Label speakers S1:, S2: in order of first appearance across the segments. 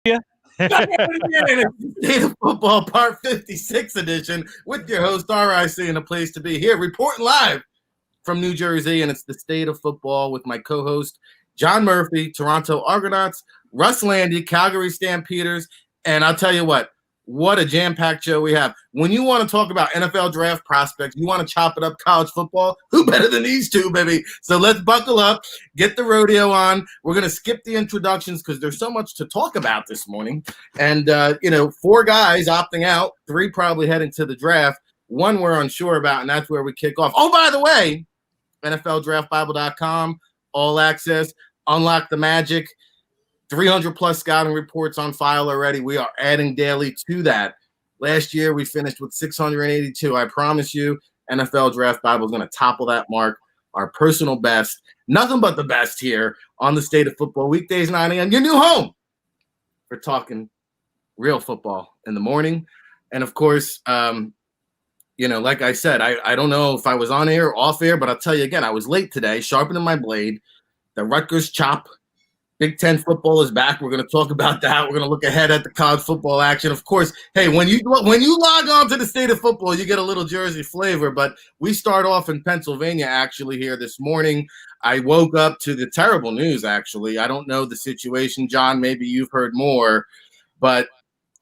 S1: Yeah.
S2: State of Football Part 56 edition with your host, RIC, and a place to be here, reporting live from New Jersey, and it's the State of Football with my co-host, John Murphy, Toronto Argonauts, Russ Lande, Calgary Stampeders, and I'll tell you what a jam-packed show we have. When you want to talk about NFL draft prospects, you want to chop it up college football, who better than these two, baby? So let's buckle up, get the rodeo on. We're going to skip the introductions because there's so much to talk about this morning. And, 4 guys opting out, 3 probably heading to the draft. 1 we're unsure about, and that's where we kick off. Oh, by the way, NFLDraftBible.com, all access, unlock the magic. 300 plus scouting reports on file already. We are adding daily to that. Last year, we finished with 682. I promise you, NFL Draft Bible is going to topple that mark. Our personal best. Nothing but the best here on the State of Football. Weekdays, 9 a.m. Your new home for talking real football in the morning. And, of course, like I said, I don't know if I was on air or off air, but I'll tell you again, I was late today, sharpening my blade. The Rutgers chop. Big Ten football is back. We're going to talk about that. We're going to look ahead at the college football action. Of course, hey, when you log on to the State of Football, you get a little Jersey flavor. But we start off in Pennsylvania, actually, here this morning. I woke up to the terrible news, actually. I don't know the situation. John, maybe you've heard more. But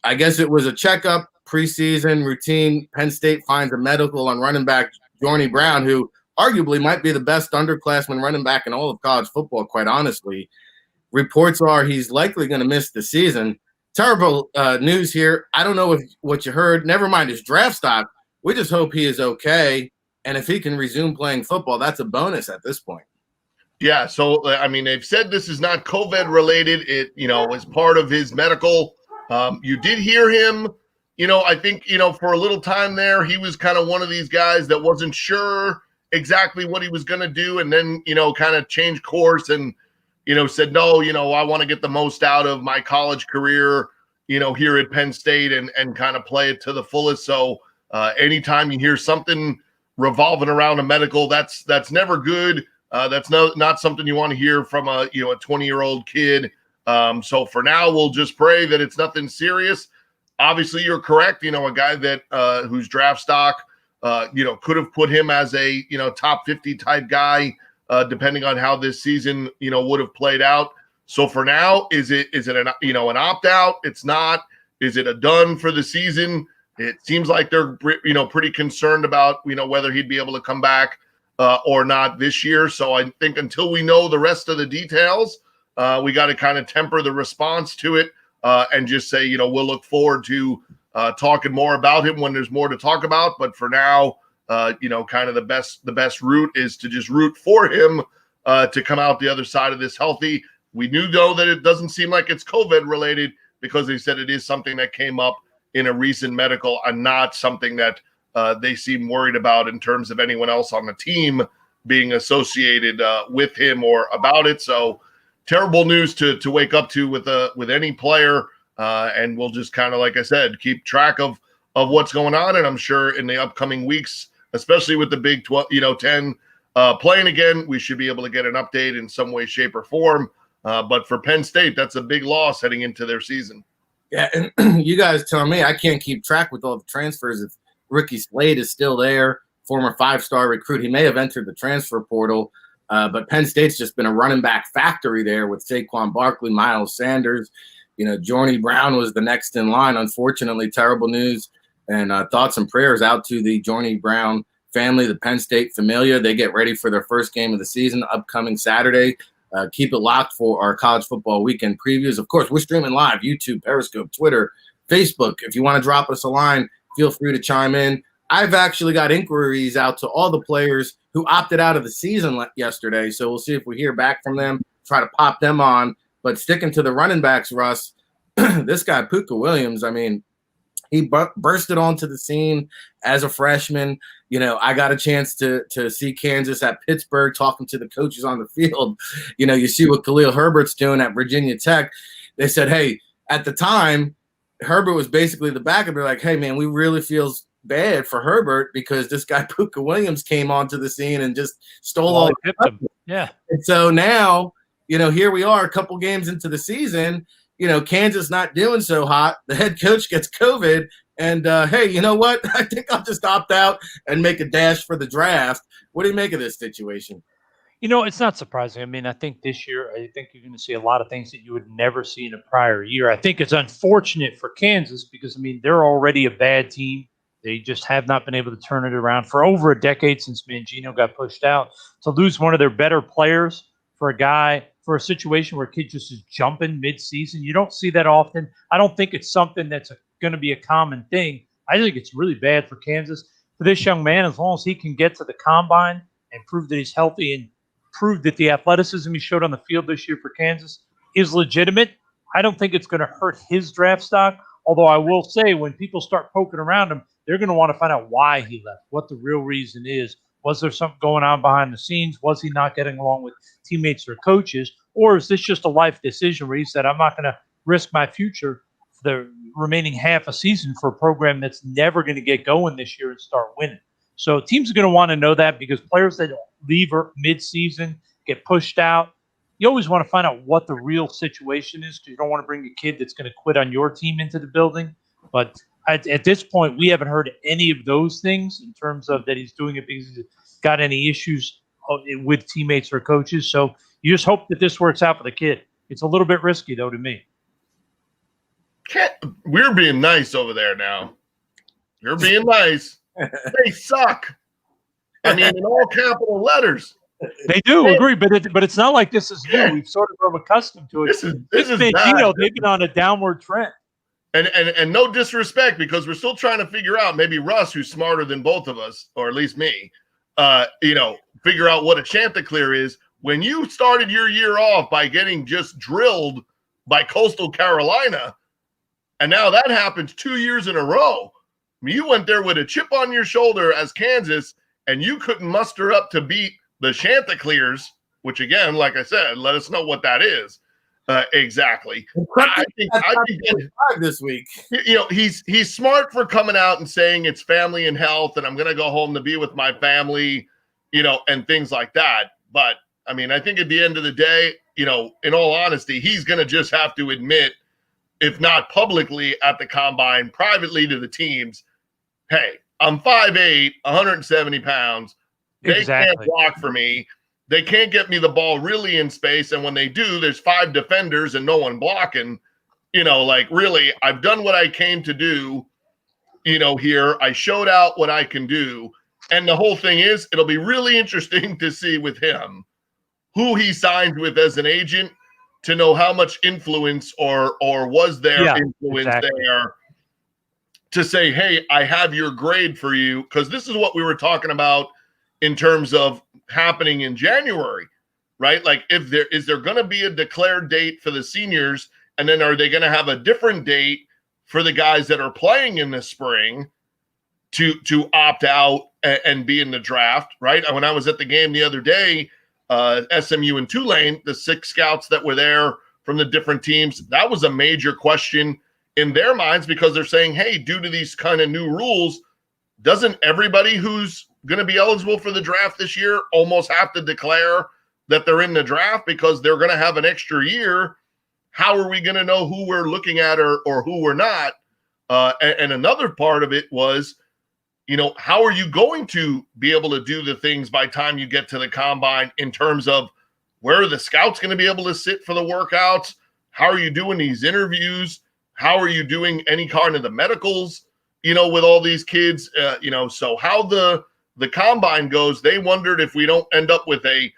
S2: I guess it was a checkup, preseason, routine. Penn State finds a medical on running back Journey Brown, who arguably might be the best underclassman running back in all of college football, quite honestly. Reports are he's likely going to miss the season. Terrible news here. I don't know what you heard. Never mind his draft stock. We just hope he is okay. And if he can resume playing football, that's a bonus at this point.
S3: Yeah, so, they've said this is not COVID related. It, is part of his medical. You did hear him, I think, for a little time there, he was kind of one of these guys that wasn't sure exactly what he was going to do and then, kind of changed course and, said, no, I want to get the most out of my college career, here at Penn State and kind of play it to the fullest. So anytime you hear something revolving around a medical, that's never good. That's not something you want to hear from a 20-year-old kid. So for now, we'll just pray that it's nothing serious. Obviously, you're correct. A guy that whose draft stock, could have put him as a, top 50 type guy, depending on how this season, would have played out. So for now, is it an opt out? It's not. Is it a done for the season? It seems like they're, pretty concerned about, whether he'd be able to come back or not this year. So I think until we know the rest of the details, we got to kind of temper the response to it and just say, we'll look forward to talking more about him when there's more to talk about. But for now, kind of the best route is to just root for him to come out the other side of this healthy. We do know that it doesn't seem like it's COVID related because they said it is something that came up in a recent medical and not something that they seem worried about in terms of anyone else on the team being associated with him or about it. So terrible news to wake up to with any player. And we'll just kind of, like I said, keep track of what's going on. And I'm sure in the upcoming weeks, especially with the Big 10 playing again, we should be able to get an update in some way, shape, or form. But for Penn State, that's a big loss heading into their season.
S2: Yeah, and you guys tell me, I can't keep track with all the transfers. If Ricky Slade is still there, former 5-star recruit, he may have entered the transfer portal. But Penn State's just been a running back factory there with Saquon Barkley, Miles Sanders. Journey Brown was the next in line. Unfortunately, terrible news. And thoughts and prayers out to the Journey Brown family, the Penn State familia. They get ready for their first game of the season upcoming Saturday. Keep it locked for our college football weekend previews. Of course, we're streaming live, YouTube, Periscope, Twitter, Facebook. If you want to drop us a line, feel free to chime in. I've actually got inquiries out to all the players who opted out of the season yesterday. So we'll see if we hear back from them, try to pop them on. But sticking to the running backs, Russ, this guy, Puka Williams, he bursted onto the scene as a freshman. I got a chance to see Kansas at Pittsburgh, talking to the coaches on the field. You see what Khalil Herbert's doing at Virginia Tech. They said, hey, at the time, Herbert was basically the backup. They're like, hey, man, we really feel bad for Herbert because this guy Puka Williams came onto the scene and just stole all the
S1: Yeah.
S2: And so now, here we are a couple games into the season, Kansas not doing so hot. The head coach gets COVID. And, hey, you know what? I think I'll just opt out and make a dash for the draft. What do you make of this situation?
S1: It's not surprising. I mean, I think this year, I think you're going to see a lot of things that you would never see in a prior year. I think it's unfortunate for Kansas because, I mean, they're already a bad team. They just have not been able to turn it around for over a decade since Mangino got pushed out. To lose one of their better players for a situation where a kid just is jumping mid-season, you don't see that often. I don't think it's something that's going to be a common thing. I think it's really bad for Kansas. For this young man, as long as he can get to the combine and prove that he's healthy and prove that the athleticism he showed on the field this year for Kansas is legitimate, I don't think it's going to hurt his draft stock. Although I will say when people start poking around him, they're going to want to find out why he left, what the real reason is. Was there something going on behind the scenes? Was he not getting along with teammates or coaches? Or is this just a life decision where he said, I'm not going to risk my future for the remaining half a season for a program that's never going to get going this year and start winning? So teams are going to want to know that because players that leave mid-season, get pushed out, you always want to find out what the real situation is because you don't want to bring a kid that's going to quit on your team into the building. But at this point, we haven't heard any of those things in terms of that he's doing it because he's got any issues with teammates or coaches. So you just hope that this works out for the kid. It's a little bit risky, though, to me.
S3: We're being nice over there now. You're being nice. They suck. I mean, in all capital letters.
S1: They do agree, but it's not like this is new. We've sort of grown accustomed to it.
S3: This is bad.
S1: They've been on a downward trend.
S3: And no disrespect, because we're still trying to figure out, maybe Russ, who's smarter than both of us, or at least me, figure out what a Chanticleer is. When you started your year off by getting just drilled by Coastal Carolina, and now that happens 2 years in a row. I mean, you went there with a chip on your shoulder as Kansas, and you couldn't muster up to beat the Chanticleers, which, again, like I said, let us know what that is. Exactly. I think
S2: this week.
S3: He's smart for coming out and saying it's family and health, and I'm going to go home to be with my family, and things like that. But I mean, I think at the end of the day, in all honesty, he's going to just have to admit, if not publicly at the combine, privately to the teams, hey, I'm 5'8", 170 pounds. They can't block for me. They can't get me the ball really in space. And when they do, there's 5 defenders and no one blocking. Really, I've done what I came to do, here. I showed out what I can do. And the whole thing is, it'll be really interesting to see with him who he signed with as an agent to know how much influence or was there influence there to say, hey, I have your grade for you. Because this is what we were talking about in terms of happening in January, right? Like, is there going to be a declared date for the seniors, and then are they going to have a different date for the guys that are playing in the spring to opt out and be in the draft, right? When I was at the game the other day, SMU and Tulane, the 6 scouts that were there from the different teams, that was a major question in their minds because they're saying, hey, due to these kind of new rules, doesn't everybody who's going to be eligible for the draft this year almost have to declare that they're in the draft because they're going to have an extra year? How are we going to know who we're looking at or who we're not? And another part of it was, how are you going to be able to do the things by the time you get to the combine in terms of where are the scouts going to be able to sit for the workouts? How are you doing these interviews? How are you doing any kind of the medicals, with all these kids? So how the combine goes, they wondered if we don't end up with a,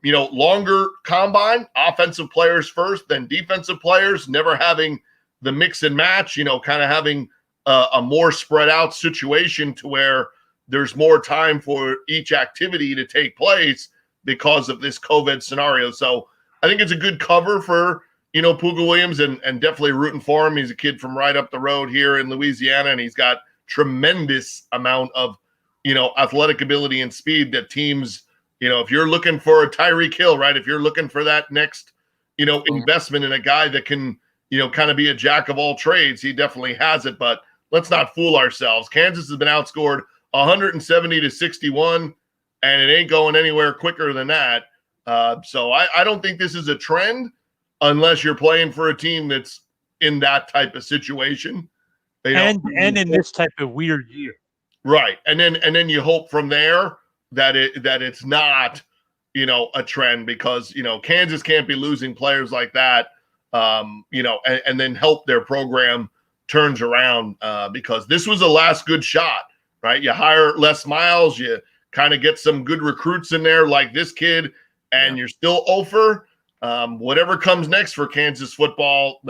S3: longer combine, offensive players first, then defensive players, never having the mix and match, kind of having a more spread out situation to where there's more time for each activity to take place because of this COVID scenario. So I think it's a good cover for, Puga Williams and definitely rooting for him. He's a kid from right up the road here in Louisiana, and he's got tremendous amount of, athletic ability and speed that teams, if you're looking for a Tyreek Hill, right? If you're looking for that next, investment in a guy that can, kind of be a jack of all trades, he definitely has it. But let's not fool ourselves. Kansas has been outscored 170-61, and it ain't going anywhere quicker than that. So I don't think this is a trend. unless you're playing for a team that's in that type of situation.
S1: And in this type of weird year.
S3: Right. And then you hope from there that it's not, a trend, because, Kansas can't be losing players like that, and then help their program turns around, because this was the last good shot, right? You hire Les Miles, you kind of get some good recruits in there like this kid, and you're still over. Whatever comes next for Kansas football,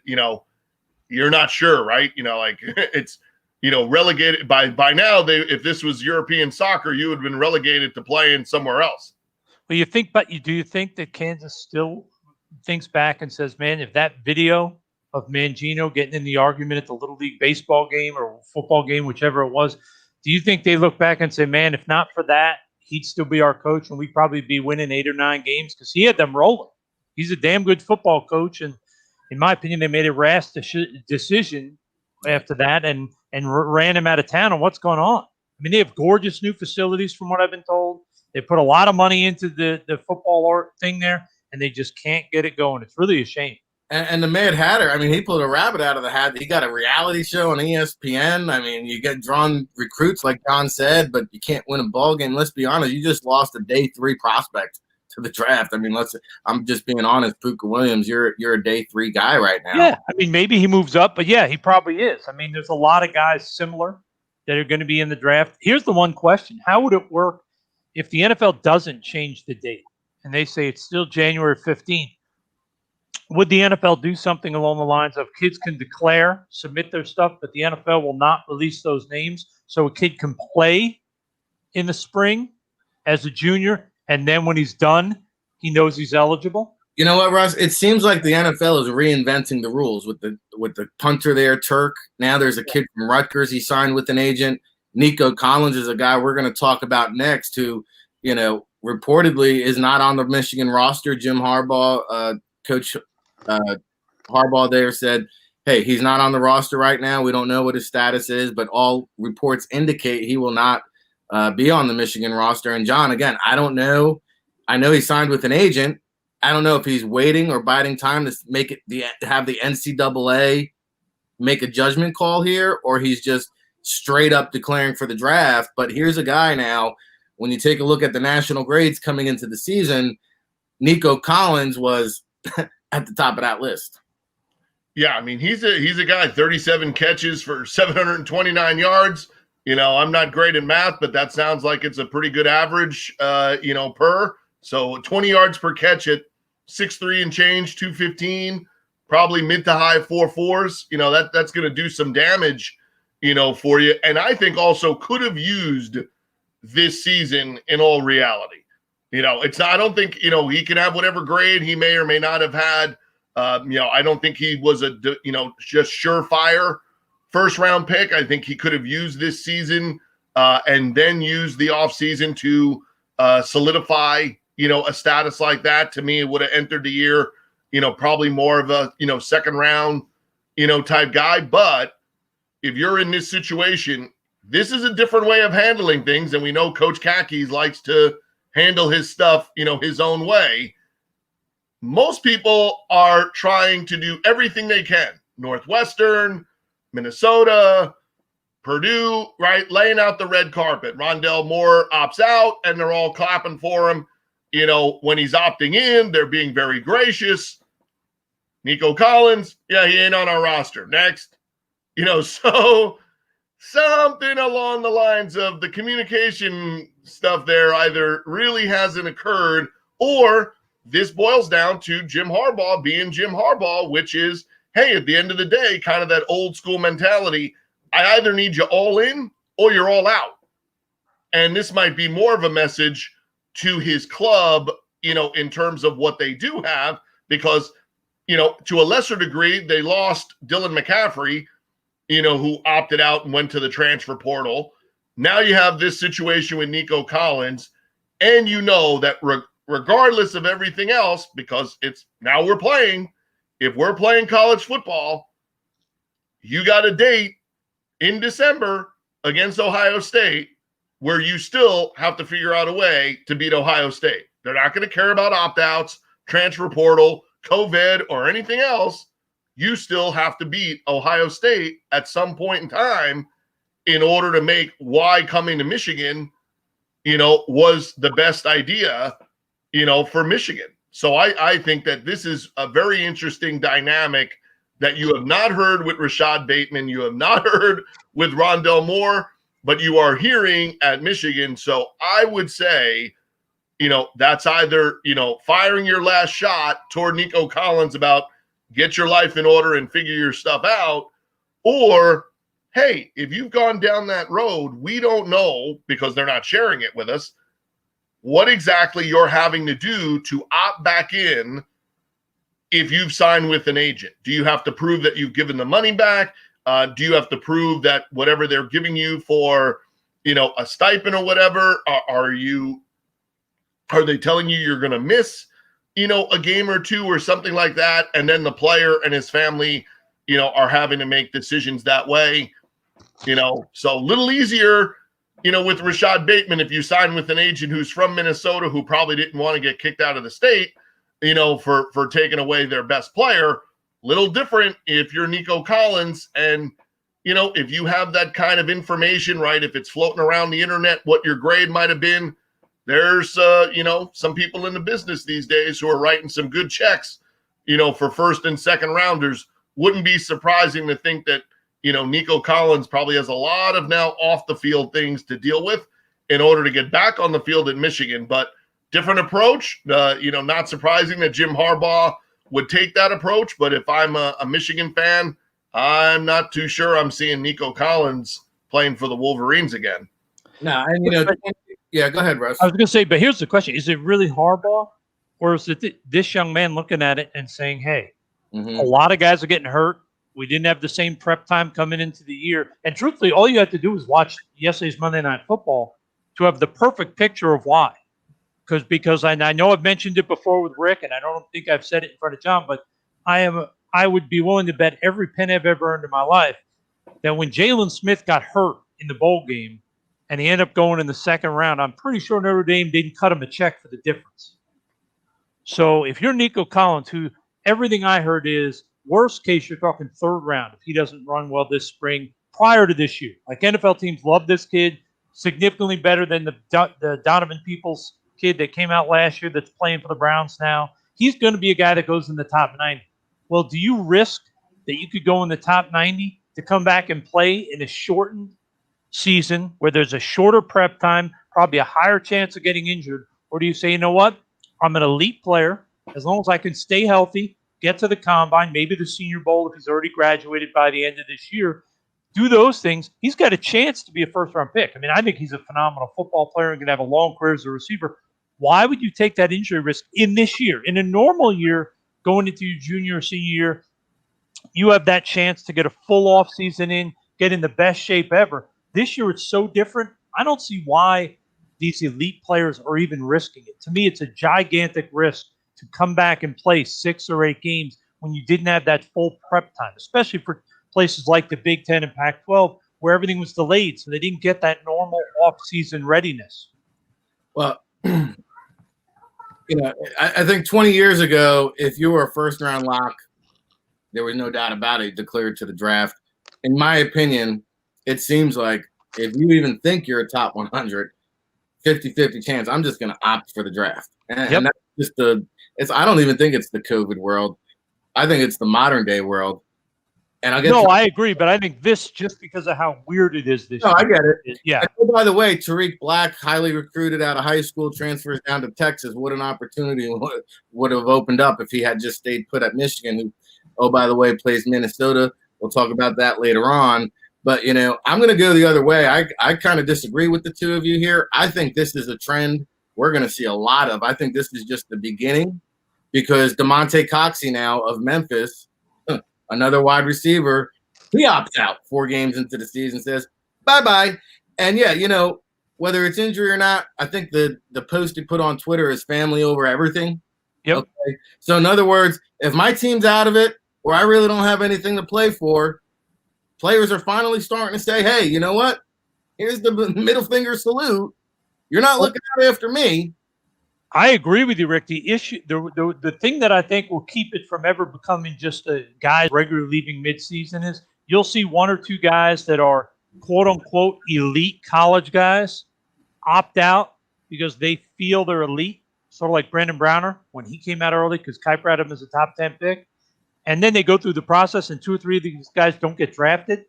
S3: you're not sure, right? It's, relegated by now. If this was European soccer, you would have been relegated to playing somewhere else.
S1: Well, do you think that Kansas still thinks back and says, man, if that video of Mangino getting in the argument at the Little League baseball game or football game, whichever it was, do you think they look back and say, man, if not for that, he'd still be our coach and we'd probably be winning 8 or 9 games? Because he had them rolling. He's a damn good football coach. And in my opinion, they made a rash decision after that and ran him out of town. And what's going on? I mean, they have gorgeous new facilities from what I've been told. They put a lot of money into the football thing there, and they just can't get it going. It's really a shame.
S2: And the Mad Hatter, I mean, he pulled a rabbit out of the hat. He got a reality show on ESPN. I mean, you get drawn recruits, like John said, but you can't win a ball game. Let's be honest. You just lost a day 3 prospect to the draft. I mean, I'm just being honest. Puka Williams, you're a day 3 guy right now.
S1: Yeah, I mean, maybe he moves up, but yeah, he probably is. I mean, there's a lot of guys similar that are going to be in the draft. Here's the one question. How would it work if the NFL doesn't change the date and they say it's still January 15th? Would the NFL do something along the lines of kids can declare, submit their stuff, but the NFL will not release those names so a kid can play in the spring as a junior, and then when he's done, he knows he's eligible?
S2: You know what, Russ? It seems like the NFL is reinventing the rules with the punter there, Turk. Now there's a kid from Rutgers. He signed with an agent. Nico Collins is a guy we're going to talk about next who, reportedly is not on the Michigan roster. Jim Harbaugh, Coach Harbaugh there said, hey, he's not on the roster right now. We don't know what his status is, but all reports indicate he will not be on the Michigan roster. And John, again, I don't know. I know he signed with an agent. I don't know if he's waiting or biding time to have the NCAA make a judgment call here, or he's just straight up declaring for the draft. But here's a guy now, when you take a look at the national grades coming into the season, Nico Collins was at the top of that list.
S3: Yeah, I mean, he's a guy, 37 catches for 729 yards. I'm not great in math, but that sounds like it's a pretty good average, per. So 20 yards per catch at 6'3" and change, 215, probably mid to high 4.4s. That's going to do some damage, for you. And I think also could have used this season in all reality. I don't think, he can have whatever grade he may or may not have had. I don't think he was just surefire first round pick. I think he could have used this season and then used the offseason to solidify, a status like that. To me, it would have entered the year, probably more of a, second round, type guy. But if you're in this situation, this is a different way of handling things. And we know Coach Kakis likes to handle his stuff, his own way. Most people are trying to do everything they can. Northwestern, Minnesota, Purdue, right? Laying out the red carpet. Rondell Moore opts out, and they're all clapping for him. When he's opting in, they're being very gracious. Nico Collins, yeah, he ain't on our roster. Next. So something along the lines of the communication stuff there either really hasn't occurred, or this boils down to Jim Harbaugh being Jim Harbaugh, which is, hey, at the end of the day, kind of that old school mentality. I either need you all in or you're all out. And this might be more of a message to his club, in terms of what they do have, because, to a lesser degree, they lost Dylan McCaffrey, who opted out and went to the transfer portal. Now you have this situation with Nico Collins, and that regardless of everything else, because it's now if we're playing college football, you got a date in December against Ohio State where you still have to figure out a way to beat Ohio State. They're not going to care about opt-outs, transfer portal. COVID or anything else, you still have to beat Ohio State at some point in time in order to make why coming to Michigan, was the best idea, for Michigan. So I think that this is a very interesting dynamic that you have not heard with Rashad Bateman. You have not heard with Rondell Moore, but you are hearing at Michigan. So I would say, that's either, firing your last shot toward Nico Collins about get your life in order and figure your stuff out, or, hey, if you've gone down that road, we don't know, because they're not sharing it with us, what exactly you're having to do to opt back in if you've signed with an agent. Do you have to prove that you've given the money back? Do you have to prove that whatever they're giving you for, a stipend or whatever, are they telling you you're going to miss, a game or two or something like that? And then the player and his family, are having to make decisions that way, so a little easier, with Rashad Bateman, if you sign with an agent who's from Minnesota, who probably didn't want to get kicked out of the state, for taking away their best player. Little different if you're Nico Collins and, if you have that kind of information, right, if it's floating around the internet, what your grade might have been. There's, some people in the business these days who are writing some good checks, for first and second rounders. Wouldn't be surprising to think that, Nico Collins probably has a lot of now off the field things to deal with in order to get back on the field at Michigan. But different approach, not surprising that Jim Harbaugh would take that approach. But if I'm a Michigan fan, I'm not too sure I'm seeing Nico Collins playing for the Wolverines again.
S2: No, and yeah, go ahead, Russ.
S1: I was going to say, but here's the question. Is it really Harbaugh, or is it this young man looking at it and saying, hey, a lot of guys are getting hurt. We didn't have the same prep time coming into the year. And truthfully, all you have to do is watch yesterday's Monday Night Football to have the perfect picture of why. Because I know I've mentioned it before with Rick, and I don't think I've said it in front of John, but I would be willing to bet every penny I've ever earned in my life that when Jalen Smith got hurt in the bowl game and he ended up going in the second round, I'm pretty sure Notre Dame didn't cut him a check for the difference. So if you're Nico Collins, who everything I heard is, worst case, you're talking third round if he doesn't run well this spring prior to this year. Like, NFL teams love this kid, significantly better than the Donovan Peoples kid that came out last year that's playing for the Browns now. He's going to be a guy that goes in the top 90. Well, do you risk that you could go in the top 90 to come back and play in a shortened season where there's a shorter prep time, probably a higher chance of getting injured? Or do you say, you know what, I'm an elite player. As long as I can stay healthy, get to the combine, maybe the Senior Bowl if he's already graduated by the end of this year, do those things, he's got a chance to be a first-round pick. I mean, I think he's a phenomenal football player and going to have a long career as a receiver. Why would you take that injury risk in this year? In a normal year, going into your junior or senior year, you have that chance to get a full offseason in, get in the best shape ever. This year, it's so different. I don't see why these elite players are even risking it. To me, it's a gigantic risk to come back and play 6 or 8 games when you didn't have that full prep time, especially for places like the Big Ten and Pac-12 where everything was delayed, so they didn't get that normal off-season readiness.
S2: Well, I think 20 years ago, if you were a first-round lock, there was no doubt about it, declared to the draft. In my opinion, it seems like if you even think you're a top 100, 50-50 chance, I'm just going to opt for the draft. And that's just I don't even think it's the COVID world. I think it's the modern day world. And I agree, but I think this, just because of how weird it is this year. I get it.
S1: Yeah.
S2: And by the way, Tariq Black, highly recruited out of high school, transfers down to Texas. What an opportunity would have opened up if he had just stayed put at Michigan, who, oh, by the way, plays Minnesota. We'll talk about that later on. But, I'm going to go the other way. I kind of disagree with the two of you here. I think this is a trend we're going to see a lot of. I think this is just the beginning, because DeMonte Coxey now of Memphis, another wide receiver, he opts out 4 games into the season, says, bye-bye. And, whether it's injury or not, I think the post he put on Twitter is family over everything.
S1: Yep.
S2: Okay? So, in other words, if my team's out of it or I really don't have anything to play for, players are finally starting to say, hey, you know what? Here's the middle finger salute. You're not looking out after me.
S1: I agree with you, Rick. The thing that I think will keep it from ever becoming just a guy regularly leaving midseason is you'll see one or two guys that are quote unquote elite college guys opt out because they feel they're elite, sort of like Brandon Browner when he came out early because Kuiper had him as a top 10 pick. And then they go through the process and two or three of these guys don't get drafted.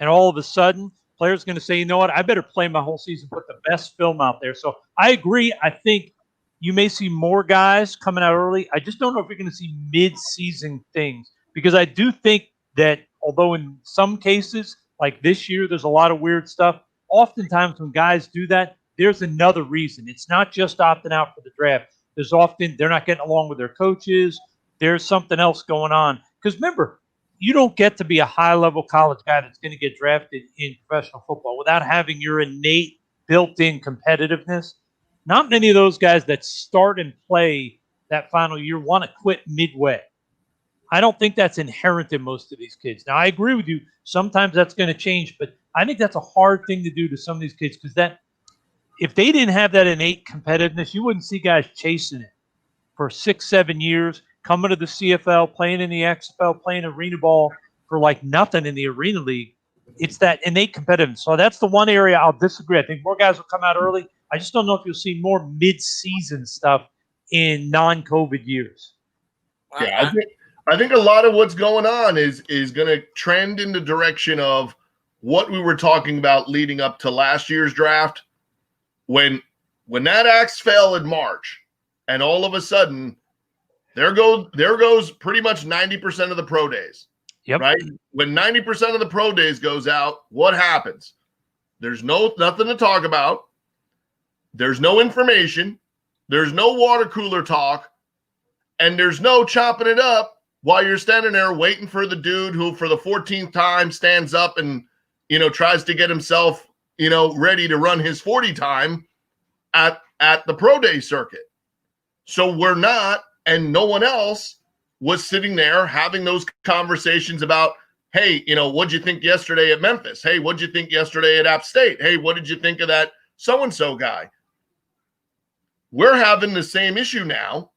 S1: And all of a sudden, players going to say, you know what, I better play my whole season, put the best film out there. So I agree. I think you may see more guys coming out early. I just don't know if you're going to see mid-season things because I do think that although in some cases, like this year, there's a lot of weird stuff, oftentimes when guys do that, there's another reason. It's not just opting out for the draft. There's often they're not getting along with their coaches. There's something else going on. Because remember, you don't get to be a high-level college guy that's going to get drafted in professional football without having your innate built-in competitiveness. Not many of those guys that start and play that final year want to quit midway. I don't think that's inherent in most of these kids. Now, I agree with you. Sometimes that's going to change, but I think that's a hard thing to do to some of these kids because that if they didn't have that innate competitiveness, you wouldn't see guys chasing it for 6-7 years, coming to the CFL, playing in the XFL, playing arena ball for like nothing in the arena league. It's that innate competitiveness. So that's the one area I'll disagree. I think more guys will come out early. I just don't know if you'll see more mid-season stuff in non-COVID years.
S3: Yeah, I think a lot of what's going on is going to trend in the direction of what we were talking about leading up to last year's draft. When that axe fell in March, and all of a sudden there goes pretty much 90% of the pro days.
S1: Yep.
S3: Right? When 90% of the pro days goes out, what happens? There's nothing to talk about. There's no information. There's no water cooler talk. And there's no chopping it up while you're standing there waiting for the dude who for the 14th time stands up and, tries to get himself, ready to run his 40 time at the pro day circuit. So we're not, and no one else was sitting there having those conversations about, hey, what'd you think yesterday at Memphis? Hey, what'd you think yesterday at App State? Hey, what did you think of that so-and-so guy? We're having the same issue now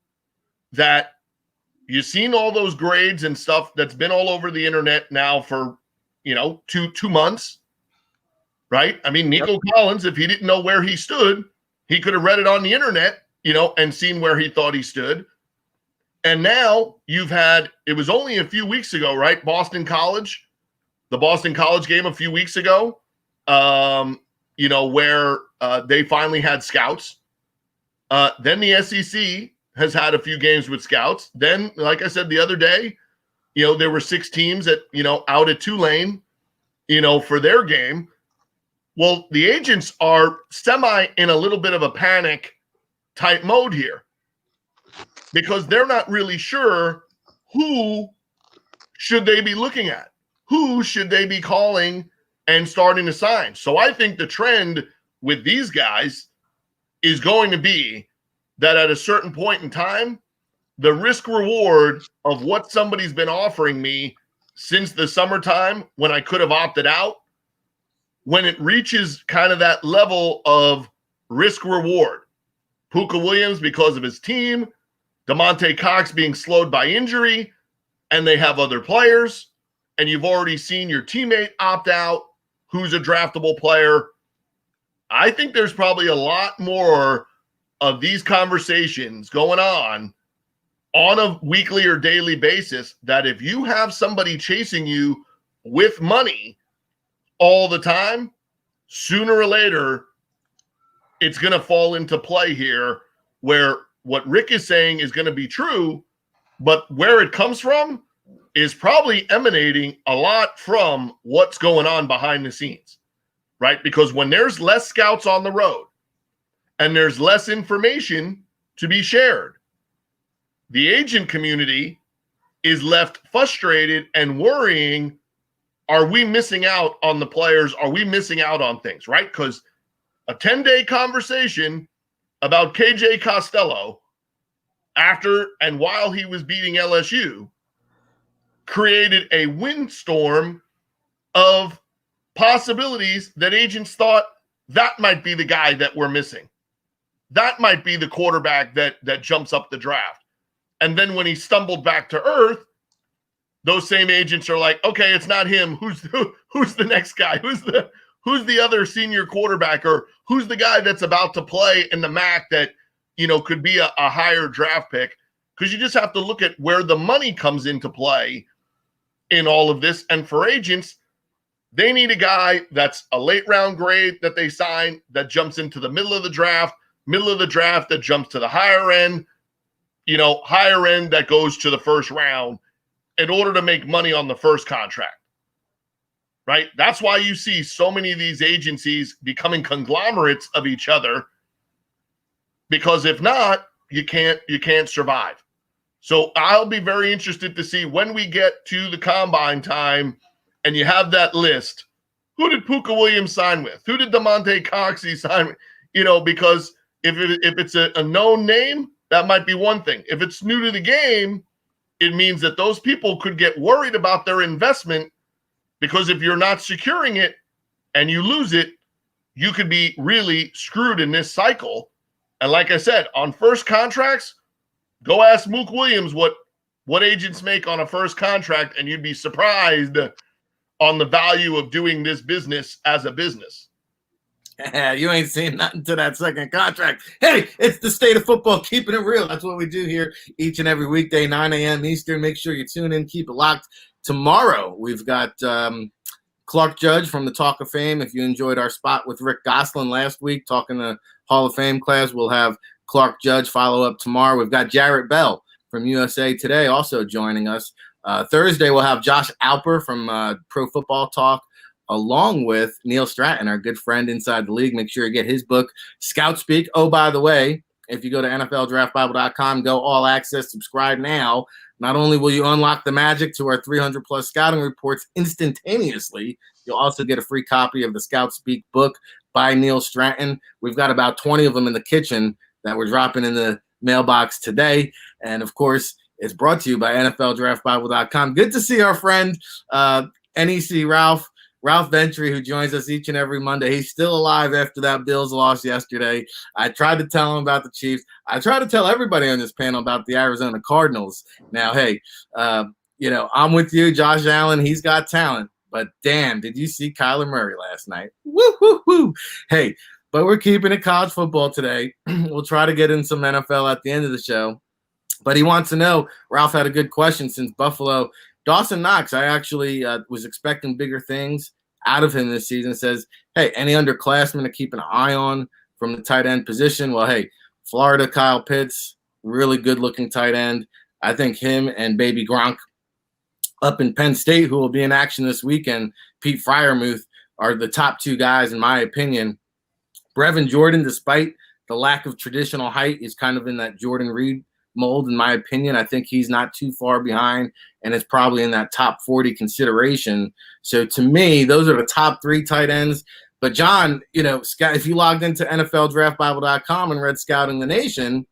S3: that you've seen all those grades and stuff that's been all over the internet now for, 2 months, right? I mean, Nico Collins, if he didn't know where he stood, he could have read it on the internet, and seen where he thought he stood. And now it was only a few weeks ago, right? The Boston College game a few weeks ago, where they finally had scouts. Then the SEC has had a few games with scouts. Then, like I said the other day, there were 6 teams out at Tulane, for their game. Well, the agents are semi in a little bit of a panic type mode here because they're not really sure who should they be looking at, who should they be calling and starting to sign. So I think the trend with these guys is going to be that at a certain point in time, the risk reward of what somebody's been offering me since the summertime when I could have opted out, when it reaches kind of that level of risk reward, Puka Williams because of his team, DeMonte Cox being slowed by injury, and they have other players, and you've already seen your teammate opt out, who's a draftable player. I think there's probably a lot more of these conversations going on a weekly or daily basis that if you have somebody chasing you with money all the time, sooner or later, it's going to fall into play here where what Rick is saying is going to be true, but where it comes from is probably emanating a lot from what's going on behind the scenes, right? Because when there's less scouts on the road and there's less information to be shared, the agent community is left frustrated and worrying, are we missing out on the players? Are we missing out on things, right? Because a 10-day conversation about KJ Costello after and while he was beating LSU created a windstorm of possibilities that agents thought that might be the guy that we're missing. that might be the quarterback that jumps up the draft. And then when he stumbled back to earth, those same agents are like, okay, it's not him. Who's the next guy? Who's the other senior quarterback, or who's the guy that's about to play in the MAC that, could be a higher draft pick? Because you just have to look at where the money comes into play in all of this. And for agents, they need a guy that's a late round grade that they sign that jumps into the middle of the draft that jumps to the higher end that goes to the first round in order to make money on the first contract, right? That's why you see so many of these agencies becoming conglomerates of each other, because if not, you can't survive. So I'll be very interested to see when we get to the combine time and you have that list, who did Puka Williams sign with? Who did DeMonte Coxey sign with? Because if it's a known name, that might be one thing. If it's new to the game, it means that those people could get worried about their investment, because if you're not securing it and you lose it, you could be really screwed in this cycle. And like I said, on first contracts, go ask Mook Williams what agents make on a first contract, and you'd be surprised on the value of doing this business as a business.
S2: You ain't seen nothing to that second contract. Hey, it's the state of football, keeping it real. That's what we do here each and every weekday, 9 a.m. Eastern. Make sure you tune in, keep it locked. Tomorrow, we've got Clark Judge from the Talk of Fame. If you enjoyed our spot with Rick Gosselin last week, talking to Hall of Fame class, we'll have Clark Judge follow up tomorrow. We've got Jarrett Bell from USA Today also joining us. Thursday, we'll have Josh Alper from Pro Football Talk, along with Neil Stratton, our good friend inside the league. Make sure you get his book, Scout Speak. Oh, by the way, if you go to NFLDraftBible.com, go all access, subscribe now. Not only will you unlock the magic to our 300-plus scouting reports instantaneously, you'll also get a free copy of the Scout Speak book by Neil Stratton. We've got about 20 of them in the kitchen that we're dropping in the mailbox today. And, of course, it's brought to you by NFLDraftBible.com. Good to see our friend, NEC Ralph Ventry, who joins us each and every Monday. He's still alive after that Bills loss yesterday. I tried to tell him about the Chiefs. I try to tell everybody on this panel about the Arizona Cardinals. Now, hey, I'm with you, Josh Allen. He's got talent. But, damn, did you see Kyler Murray last night? Woo, woo, woo. Hey, but we're keeping it college football today. We'll try to get in some NFL at the end of the show. But he wants to know, Ralph had a good question since Buffalo. Dawson Knox, I actually was expecting bigger things out of him this season. Says, hey, any underclassmen to keep an eye on from the tight end position? Well, hey, Florida, Kyle Pitts, really good-looking tight end. I think him and Baby Gronk up in Penn State, who will be in action this weekend, Pete Freiermuth, are the top two guys, in my opinion. Brevin Jordan, despite the lack of traditional height, is kind of in that Jordan Reed mold, in my opinion. I think he's not too far behind and is probably in that top 40 consideration. So to me, those are the top three tight ends. But John, if you logged into NFLDraftBible.com and read Scouting the Nation,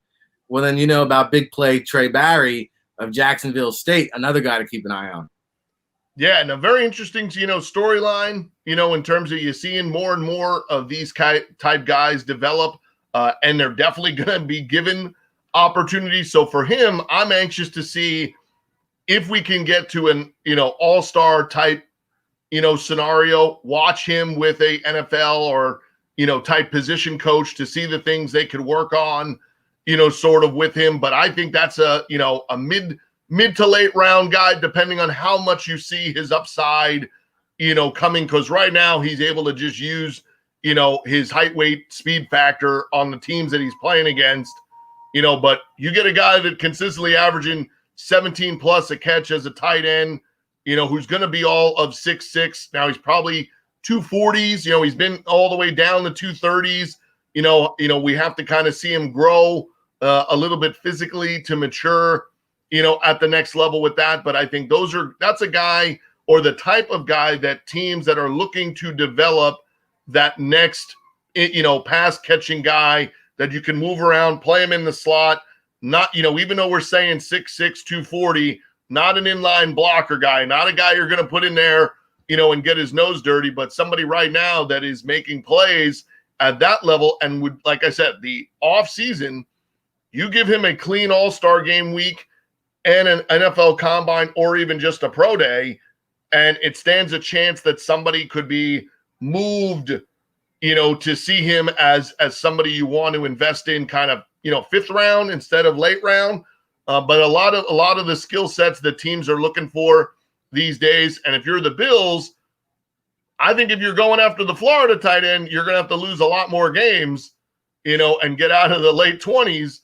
S2: well, then you know about big play Trey Barry of Jacksonville State, another guy to keep an eye on.
S3: Yeah, and a very interesting, storyline, in terms of you seeing more and more of these type guys develop, and they're definitely going to be given opportunities. So for him, I'm anxious to see if we can get to an, all-star type, scenario, watch him with a NFL or, type position coach to see the things they could work on, sort of with him. But I think that's a mid to late round guy, depending on how much you see his upside, coming. Because right now he's able to just use, his height, weight, speed factor on the teams that he's playing against. But you get a guy that consistently averaging 17 plus a catch as a tight end, who's going to be all of 6'6". Now he's probably 240s. He's been all the way down to 230s. We have to kind of see him grow a little bit physically to mature, at the next level with that. But I think that's a guy, or the type of guy that teams that are looking to develop that next, pass catching guy that you can move around, play him in the slot, not, even though we're saying 6'6", 240, not an inline blocker guy, not a guy you're going to put in there, and get his nose dirty, but somebody right now that is making plays at that level. And would, like I said, the off season, you give him a clean all-star game week and an NFL combine or even just a pro day, and it stands a chance that somebody could be moved, to see him as somebody you want to invest in kind of, fifth round instead of late round. But a lot of the skill sets that teams are looking for these days. And if you're the Bills, I think if you're going after the Florida tight end, you're going to have to lose a lot more games, and get out of the late 20s.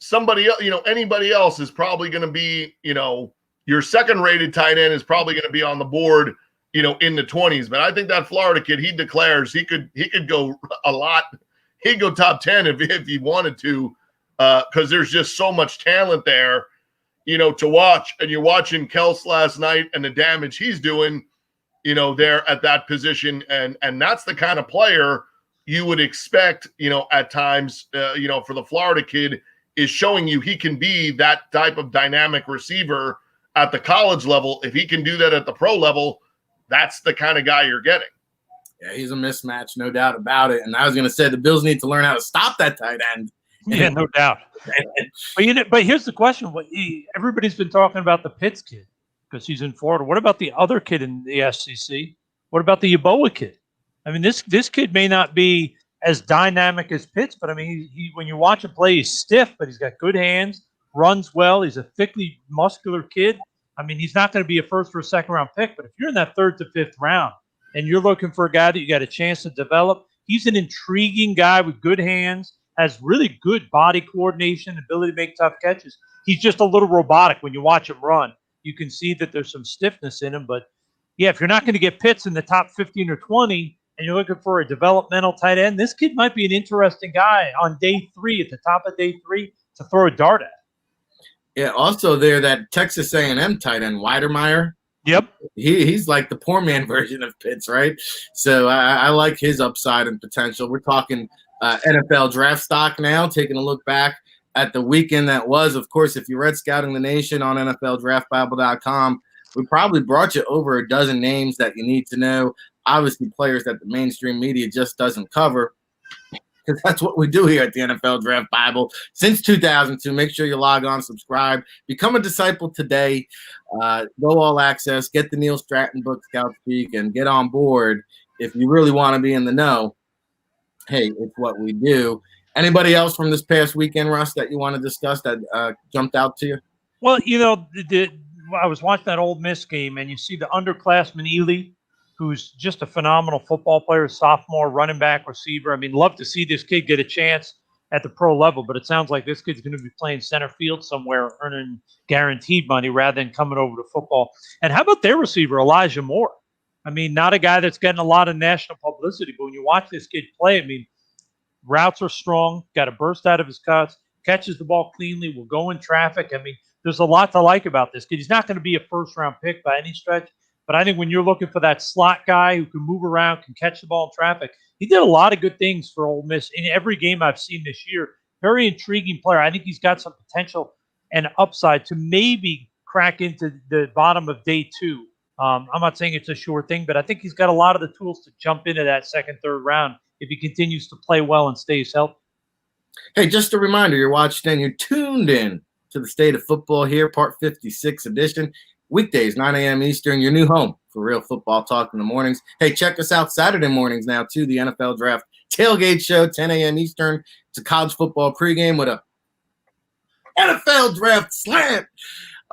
S3: Somebody else, anybody else is probably going to be, your second rated tight end is probably going to be on the board, in the 20s. But I think that Florida kid, he declares he could go a lot. He'd go top 10 if he wanted to, because there's just so much talent there, to watch. And you're watching Kels last night and the damage he's doing, there at that position. And that's the kind of player you would expect, at times, for the Florida kid, is showing you he can be that type of dynamic receiver at the college level. If he can do that at the pro level, that's the kind of guy you're getting.
S2: Yeah, he's a mismatch, no doubt about it. And I was going to say the Bills need to learn how to stop that tight end.
S1: Yeah, no doubt. But here's the question: everybody's been talking about the Pitts kid because he's in Florida. What about the other kid in the SEC? What about the Yeboah kid? I mean, this kid may not be as dynamic as Pitts, but I mean, he when you watch him play, he's stiff, but he's got good hands, runs well. He's a thickly muscular kid. I mean, he's not going to be a first or a second round pick, but if you're in that third to fifth round and you're looking for a guy that you got a chance to develop, he's an intriguing guy with good hands, has really good body coordination, ability to make tough catches. He's just a little robotic when you watch him run. You can see that there's some stiffness in him, but yeah, if you're not going to get Pitts in the top 15 or 20, and you're looking for a developmental tight end, this kid might be an interesting guy on day 3, at the top of day 3, to throw a dart at.
S2: Yeah, also that Texas A&M tight end, Weidermeyer.
S1: Yep.
S2: He's like the poor man version of Pitts, right? So I like his upside and potential. We're talking NFL draft stock now, taking a look back at the weekend that was. Of course, if you read Scouting the Nation on NFLDraftBible.com, we probably brought you over a dozen names that you need to know. Obviously, players that the mainstream media just doesn't cover, because that's what we do here at the NFL Draft Bible since 2002. Make sure you log on, subscribe, become a disciple today. Go all access, get the Neil Stratton book, Scout Speak, and get on board if you really want to be in the know. Hey, it's what we do. Anybody else from this past weekend, Russ, that you want to discuss that jumped out to you?
S1: Well, I was watching that Ole Miss game, and you see the underclassman Ely, who's just a phenomenal football player, sophomore, running back, receiver. I mean, love to see this kid get a chance at the pro level, but it sounds like this kid's going to be playing center field somewhere, earning guaranteed money rather than coming over to football. And how about their receiver, Elijah Moore? I mean, not a guy that's getting a lot of national publicity, but when you watch this kid play, I mean, routes are strong, got a burst out of his cuts, catches the ball cleanly, will go in traffic. I mean, there's a lot to like about this kid. He's not going to be a first-round pick by any stretch, but I think when you're looking for that slot guy who can move around, can catch the ball in traffic, he did a lot of good things for Ole Miss in every game I've seen this year. Very intriguing player. I think he's got some potential and upside to maybe crack into the bottom of day 2. I'm not saying it's a sure thing, but I think he's got a lot of the tools to jump into that second, third round if he continues to play well and stays healthy.
S2: Hey, just a reminder, you're tuned in to the State of Football here, Part 56 edition. Weekdays, 9 a.m. Eastern, your new home for real football talk in the mornings. Hey, check us out Saturday mornings now, too. The NFL Draft Tailgate Show, 10 a.m. Eastern. It's a college football pregame with a NFL Draft Slam.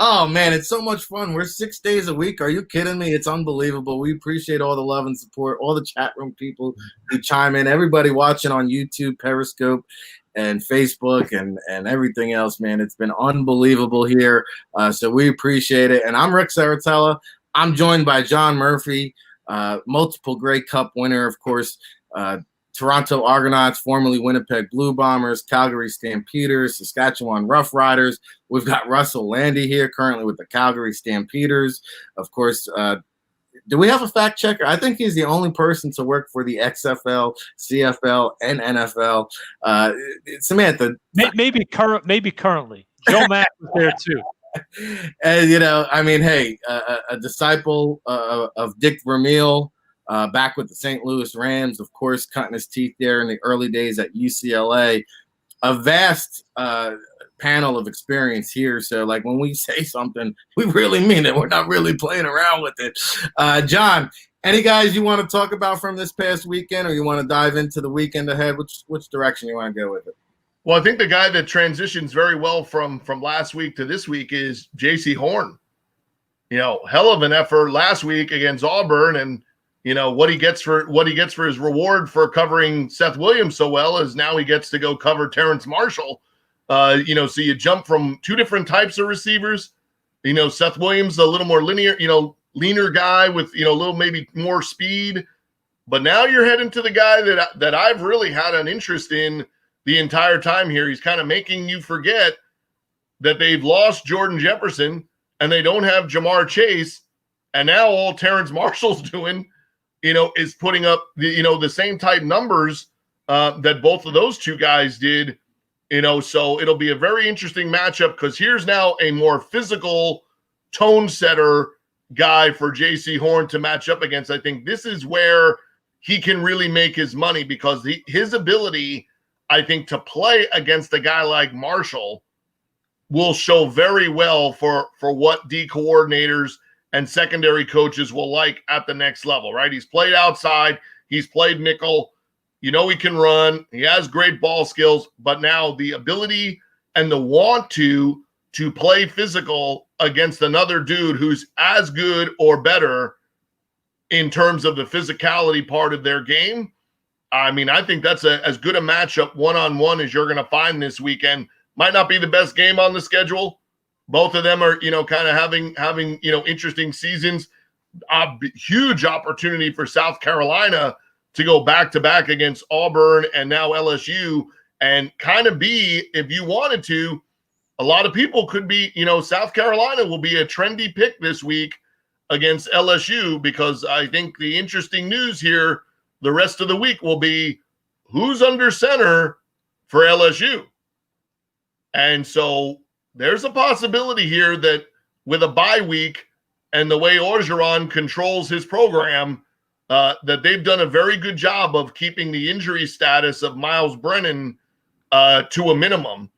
S2: Oh, man, it's so much fun. We're 6 days a week. Are you kidding me? It's unbelievable. We appreciate all the love and support, all the chat room people who chime in, everybody watching on YouTube, Periscope, and Facebook and everything else, man. It's been unbelievable here. So we appreciate it. And I'm Ric Serritella. I'm joined by John Murphy, multiple Grey Cup winner, of course, Toronto Argonauts, formerly Winnipeg Blue Bombers, Calgary Stampeders, Saskatchewan Roughriders. We've got Russell Lande here currently with the Calgary Stampeders. Of course, do we have a fact checker? I think he's the only person to work for the XFL, CFL, and NFL. Samantha.
S1: Maybe currently. Joe Mack was there too.
S2: And, I mean, hey, a disciple of Dick Vermeil, back with the St. Louis Rams, of course, cutting his teeth there in the early days at UCLA. A vast panel of experience here. So, like, when we say something, we really mean it. We're not really playing around with it. John, any guys you want to talk about from this past weekend, or you want to dive into the weekend ahead? Which direction you want to go with it?
S3: Well, I think the guy that transitions very well from last week to this week is J.C. Horn. Hell of an effort last week against Auburn, and what he gets for his reward for covering Seth Williams so well is now he gets to go cover Terrence Marshall. So you jump from two different types of receivers. Seth Williams, a little more linear, leaner guy with a little maybe more speed, but now you're heading to the guy that I've really had an interest in the entire time here. He's kind of making you forget that they've lost Jordan Jefferson and they don't have Jamar Chase, and now all Terrence Marshall's doing, is putting up the same type numbers that both of those two guys did. So it'll be a very interesting matchup because here's now a more physical tone setter guy for J.C. Horn to match up against. I think this is where he can really make his money because his ability, I think, to play against a guy like Marshall will show very well for what D coordinators and secondary coaches will like at the next level, right? He's played outside. He's played nickel. He can run. He has great ball skills, but now the ability and the want to play physical against another dude who's as good or better in terms of the physicality part of their game. I mean, I think that's as good a matchup one-on-one as you're going to find this weekend. Might not be the best game on the schedule. Both of them are, kind of having interesting seasons. A huge opportunity for South Carolina to go back-to-back against Auburn and now LSU and kind of be, if you wanted to, a lot of people could be, South Carolina will be a trendy pick this week against LSU because I think the interesting news here the rest of the week will be who's under center for LSU. And so there's a possibility here that with a bye week and the way Orgeron controls his program, that they've done a very good job of keeping the injury status of Miles Brennan to a minimum.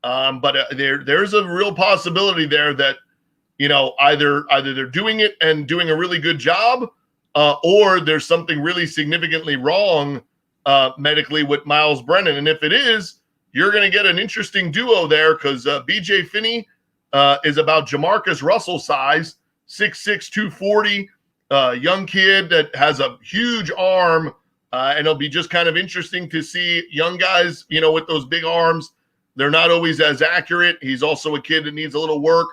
S3: But there's a real possibility there that, either they're doing it and doing a really good job, or there's something really significantly wrong medically with Miles Brennan. And if it is, you're going to get an interesting duo there because B.J. Finney is about Jamarcus Russell size, 6'6", 240, young kid that has a huge arm, and it'll be just kind of interesting to see young guys, with those big arms. They're not always as accurate. He's also a kid that needs a little work,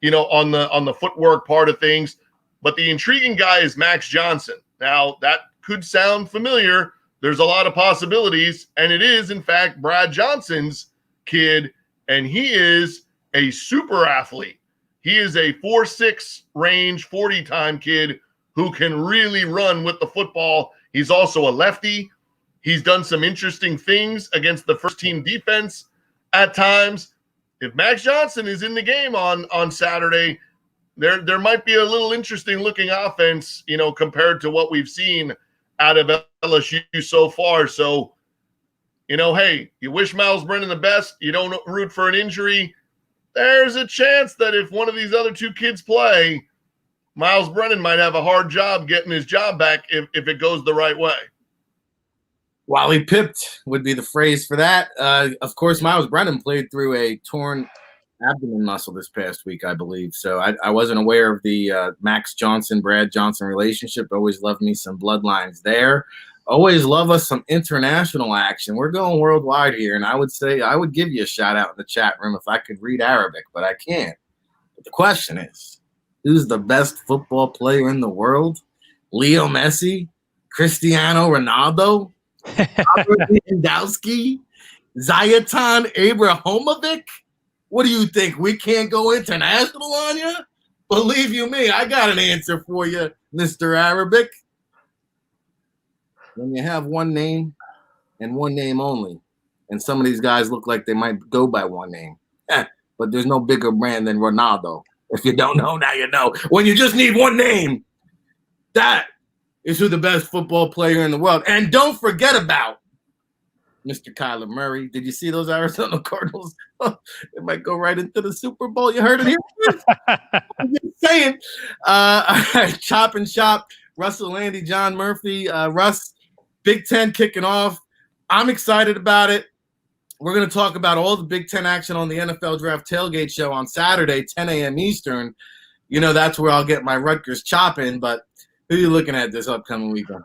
S3: on the footwork part of things. But the intriguing guy is Max Johnson. Now, that could sound familiar. There's a lot of possibilities, and it is, in fact, Brad Johnson's kid, and he is a super athlete. He is a 4.6 range, 40-time kid who can really run with the football. He's also a lefty. He's done some interesting things against the first-team defense at times. If Max Johnson is in the game on Saturday, there might be a little interesting-looking offense, compared to what we've seen out of LSU so far. So, hey, you wish Miles Brennan the best. You don't root for an injury. There's a chance that if one of these other two kids play, Miles Brennan might have a hard job getting his job back if it goes the right way.
S2: Wally pipped would be the phrase for that. Of course, Miles Brennan played through a torn abdomen muscle this past week, I believe. So I wasn't aware of the Max Johnson, Brad Johnson relationship. Always loved me some bloodlines there. Always love us some international action. We're going worldwide here, and I would say I would give you a shout out in the chat room if I could read Arabic, but I can't. But the question is, who's the best football player in the world? Leo Messi? Cristiano Ronaldo? Robert Lewandowski? Zlatan Ibrahimovic? What do you think? We can't go international on you? Believe you me, I got an answer for you, Mr. Arabic. When you have one name and one name only, and some of these guys look like they might go by one name, but there's no bigger brand than Ronaldo. If you don't know, now you know. When you just need one name, that is who the best football player in the world. And don't forget about Mr. Kyler Murray. Did you see those Arizona Cardinals? It might go right into the Super Bowl. You heard it here. I'm just saying. All right, chop and shop. Russell Lande, John Murphy. Russ, Big Ten kicking off. I'm excited about it. We're going to talk about all the Big Ten action on the NFL Draft Tailgate Show on Saturday, 10 a.m. Eastern. You know, that's where I'll get my Rutgers chop in. But who are you looking at this upcoming weekend?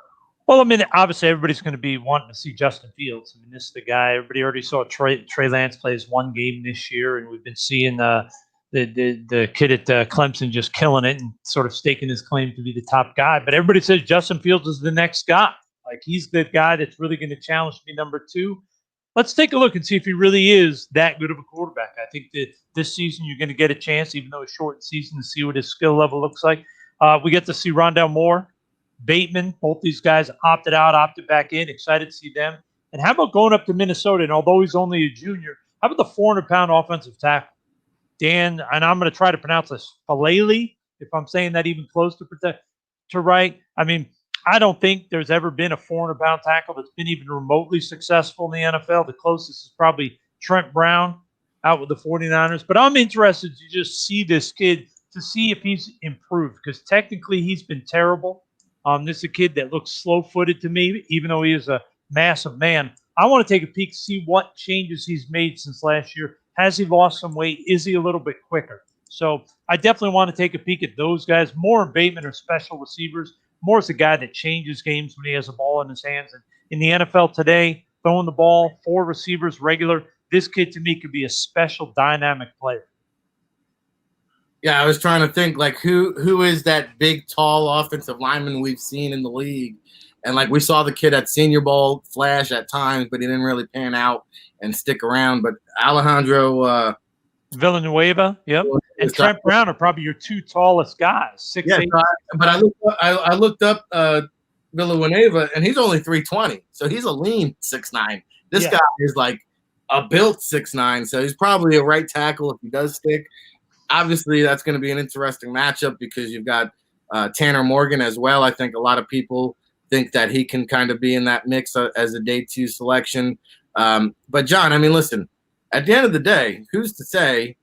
S1: Well, I mean, obviously everybody's going to be wanting to see Justin Fields. I mean, this is the guy. Everybody already saw Trey Lance plays one game this year, and we've been seeing the kid at Clemson just killing it and sort of staking his claim to be the top guy. But everybody says Justin Fields is the next guy. Like, he's the guy that's really going to challenge to be number 2. Let's take a look and see if he really is that good of a quarterback. I think that this season you're going to get a chance, even though it's a short season, to see what his skill level looks like. We get to see Rondale Moore, Bateman. Both these guys opted out, opted back in. Excited to see them. And how about going up to Minnesota? And although he's only a junior, how about the 400-pound offensive tackle? Dan, and I'm going to try to pronounce this, Falele, if I'm saying that even close to right. I mean, I don't think there's ever been a 400-pound tackle that's been even remotely successful in the NFL. The closest is probably Trent Brown out with the 49ers. But I'm interested to just see this kid, to see if he's improved, because technically he's been terrible. This is a kid that looks slow-footed to me, even though he is a massive man. I want to take a peek, see what changes he's made since last year. Has he lost some weight? Is he a little bit quicker? So I definitely want to take a peek at those guys. Moore and Bateman are special receivers. Moore is a guy that changes games when he has a ball in his hands. And in the NFL today, throwing the ball, 4 receivers, regular, this kid to me could be a special dynamic player.
S2: Yeah, I was trying to think, like, who is that big, tall offensive lineman we've seen in the league? And, like, we saw the kid at Senior Bowl flash at times, but he didn't really pan out and stick around. But Alejandro
S1: Villanueva, yep. And Trent Brown are probably your 2 tallest guys, 6'8".
S2: Yeah, but I looked up Villanueva, and he's only 320, so he's a lean 6'9". This guy is like a built 6'9", so he's probably a right tackle if he does stick. Obviously, that's going to be an interesting matchup because you've got Tanner Morgan as well. I think a lot of people think that he can kind of be in that mix as a day 2 selection. But, John, I mean, listen, at the end of the day, who's to say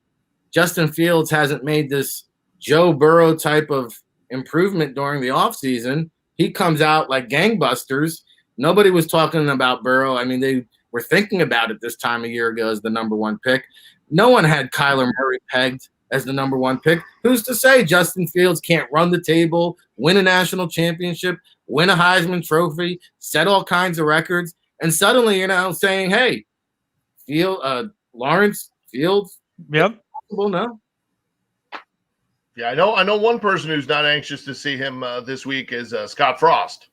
S2: Justin Fields hasn't made this Joe Burrow type of improvement during the offseason? He comes out like gangbusters. Nobody was talking about Burrow. I mean, they were thinking about it this time a year ago as the number 1 pick. No one had Kyler Murray pegged as the number 1 pick. Who's to say Justin Fields can't run the table, win a national championship, win a heisman Trophy, set all kinds of records, and suddenly you're now saying, hey, Lawrence Fields,
S1: yep.
S2: Well, no.
S3: Yeah, I know one person who's not anxious to see him this week is Scott Frost.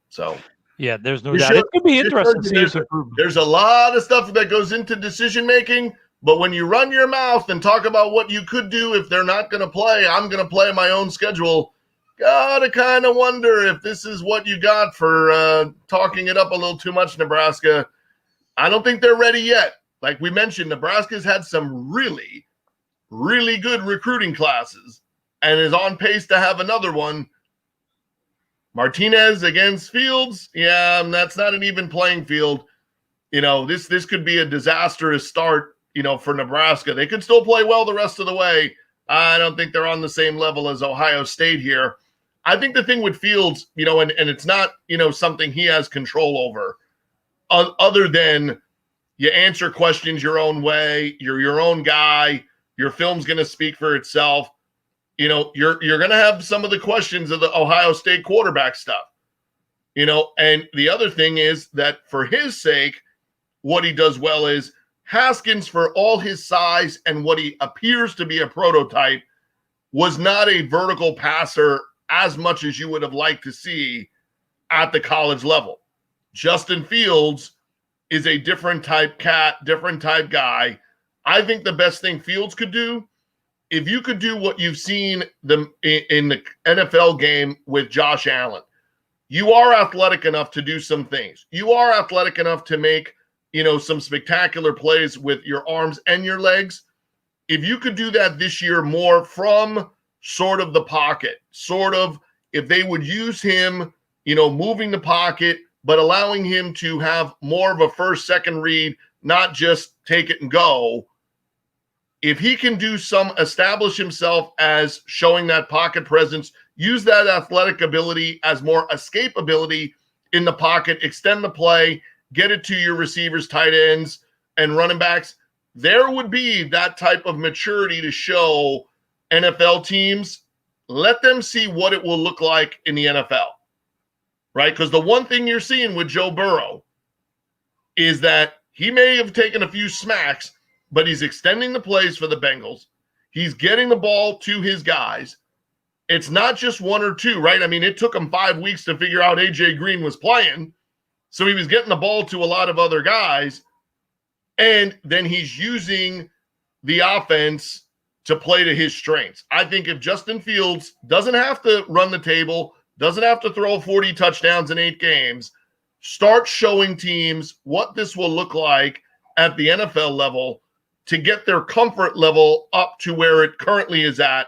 S3: So
S1: yeah, there's no doubt. It could be interesting to see his improvement.
S3: There's a lot of stuff that goes into decision making, but when you run your mouth and talk about what you could do if they're not going to play, I'm going to play my own schedule. Gotta kind of wonder if this is what you got for talking it up a little too much, Nebraska. I don't think they're ready yet. Like we mentioned, Nebraska's had some really, really good recruiting classes and is on pace to have another one. Martinez against Fields, yeah, that's not an even playing field. You know, this could be a disastrous start, you know, for Nebraska. They could still play well the rest of the way. I don't think they're on the same level as Ohio State here. I think the thing with Fields, you know, and it's not, you know, something he has control over, other than you answer questions your own way, you're your own guy, your film's going to speak for itself. You know, you're going to have some of the questions of the Ohio State quarterback stuff, you know, and the other thing is that for his sake, what he does well is Haskins, for all his size and what he appears to be a prototype, was not a vertical passer as much as you would have liked to see at the college level. Justin Fields is a different type cat, different type guy. I think the best thing Fields could do, if you could do what you've seen in the NFL game with Josh Allen, you are athletic enough to do some things. You are athletic enough to make, you know, some spectacular plays with your arms and your legs. If you could do that this year more from sort of the pocket, sort of if they would use him, moving the pocket, but allowing him to have more of a first, second read, not just take it and go. If he can establish himself as showing that pocket presence, use that athletic ability as more escapability in the pocket, extend the play, get it to your receivers, tight ends, and running backs, there would be that type of maturity to show NFL teams. Let them see what it will look like in the NFL, right? Because the one thing you're seeing with Joe Burrow is that he may have taken a few smacks, but he's extending the plays for the Bengals. He's getting the ball to his guys. It's not just one or two, right? I mean, it took him 5 weeks to figure out A.J. Green was playing, so he was getting the ball to a lot of other guys, and then he's using the offense to play to his strengths. I think if Justin Fields doesn't have to run the table, doesn't have to throw 40 touchdowns in 8 games, start showing teams what this will look like at the NFL level to get their comfort level up to where it currently is at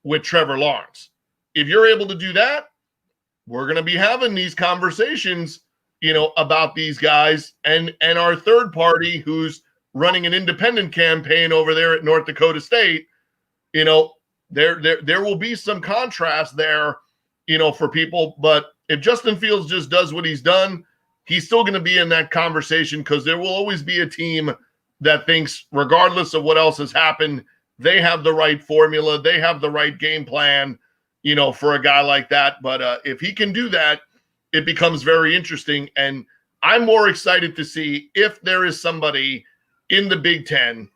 S3: with Trevor Lawrence. If you're able to do that, we're going to be having these conversations, about these guys and our third party who's running an independent campaign over there at North Dakota State. There will be some contrast there, for people. But if Justin Fields just does what he's done, he's still going to be in that conversation because there will always be a team that thinks, regardless of what else has happened, they have the right formula, they have the right game plan, for a guy like that. But if he can do that, it becomes very interesting. And I'm more excited to see if there is somebody in the Big Ten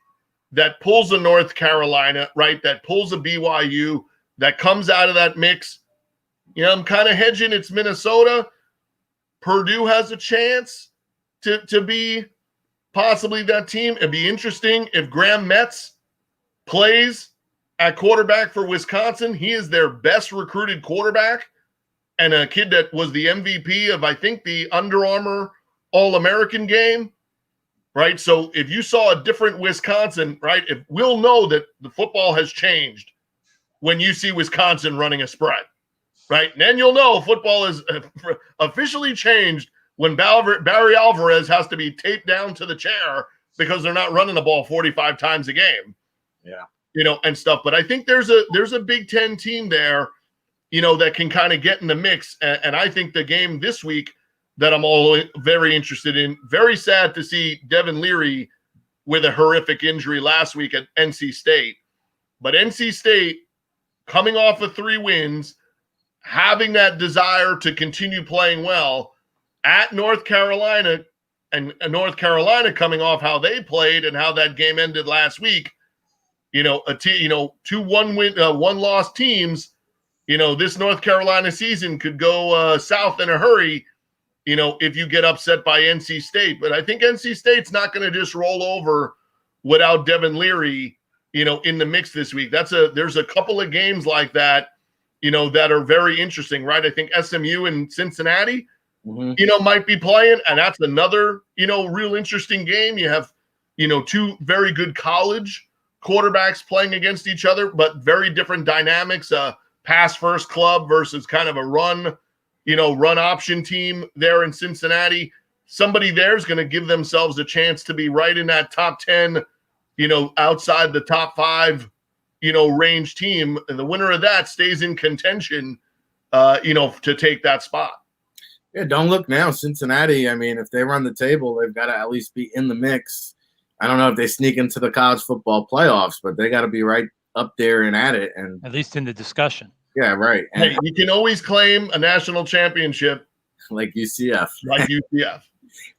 S3: that pulls a North Carolina, right, that pulls a BYU, that comes out of that mix. I'm kind of hedging it's Minnesota. Purdue has a chance to be possibly that team. It'd be interesting if Graham Metz plays at quarterback for Wisconsin. He is their best recruited quarterback and a kid that was the MVP of, I think, the Under Armour All-American game, right? So if you saw a different Wisconsin, right, we'll know that the football has changed when you see Wisconsin running a spread, right? And then you'll know football is officially changed when Barry Alvarez has to be taped down to the chair because they're not running the ball 45 times a game.
S2: Yeah.
S3: And stuff. But I think there's a Big Ten team there, that can kind of get in the mix. And I think the game this week that I'm all very interested in, very sad to see Devin Leary with a horrific injury last week at NC State. But NC State, coming off of 3 wins, having that desire to continue playing well at North Carolina, and North Carolina coming off how they played and how that game ended last week, 2 1-loss teams, this North Carolina season could go south in a hurry, if you get upset by NC State. But I think NC State's not going to just roll over without Devin Leary, in the mix this week. There's a couple of games like that, that are very interesting, right? I think SMU and Cincinnati, might be playing, and that's another, real interesting game. You have, 2 very good college quarterbacks playing against each other, but very different dynamics. Pass first club versus kind of a run option team there in Cincinnati. Somebody there is going to give themselves a chance to be right in that top 10, outside the top 5, range team. And the winner of that stays in contention, to take that spot.
S2: Yeah, don't look now. Cincinnati, I mean, if they run the table, they've got to at least be in the mix. I don't know if they sneak into the college football playoffs, but they got to be right up there and at it. And
S1: at least in the discussion.
S2: Yeah, right. And
S3: hey, you can always claim a national championship.
S2: Like UCF.
S3: Like UCF.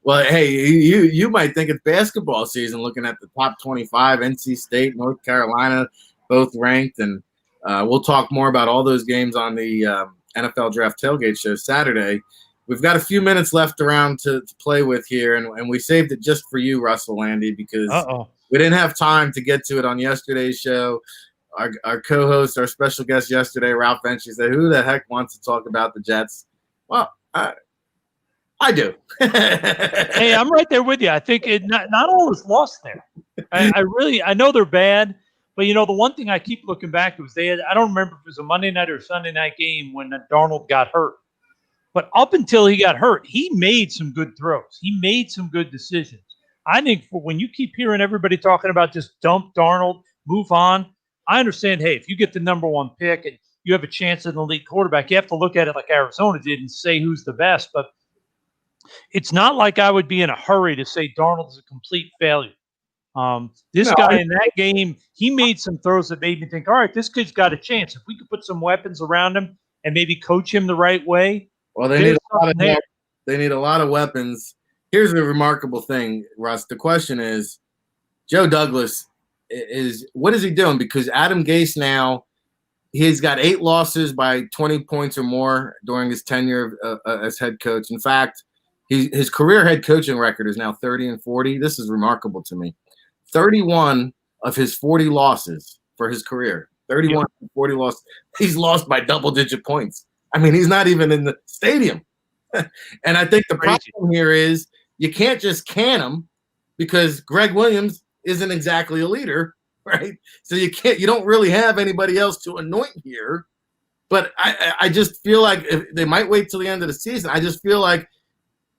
S2: Well, hey, you might think it's basketball season looking at the top 25, NC State, North Carolina, both ranked. And we'll talk more about all those games on the NFL Draft Tailgate Show Saturday. We've got a few minutes left around to play with here, and we saved it just for you, Russ Lande, because we didn't have time to get to it on yesterday's show. Our co-host, our special guest yesterday, Ralph Benchy, said, who the heck wants to talk about the Jets? Well, I do.
S1: Hey, I'm right there with you. I think not all is lost there. I know they're bad, But, the one thing I keep looking back to was I don't remember if it was a Monday night or Sunday night game when Darnold got hurt. But up until he got hurt, he made some good throws. He made some good decisions. I think when you keep hearing everybody talking about just dump Darnold, move on, I understand, hey, if you get the number one pick and you have a chance at an elite quarterback, you have to look at it like Arizona did and say who's the best. But it's not like I would be in a hurry to say Darnold is a complete failure. This guy in that game, he made some throws that made me think, all right, this kid's got a chance. If we could put some weapons around him and maybe coach him the right way.
S2: Well, they need a lot of weapons. Here's the remarkable thing, Russ. The question is, Joe Douglas what is he doing? Because Adam Gase now, he's got 8 losses by 20 points or more during his tenure as head coach. In fact, his career head coaching record is now 30-40. This is remarkable to me. 31 of his 40 losses for his career. 31 of 40 losses. He's lost by double-digit points. I mean, he's not even in the stadium. And I think the problem here is you can't just can him because Greg Williams isn't exactly a leader, right? So you don't really have anybody else to anoint here. But I just feel like they might wait till the end of the season. I just feel like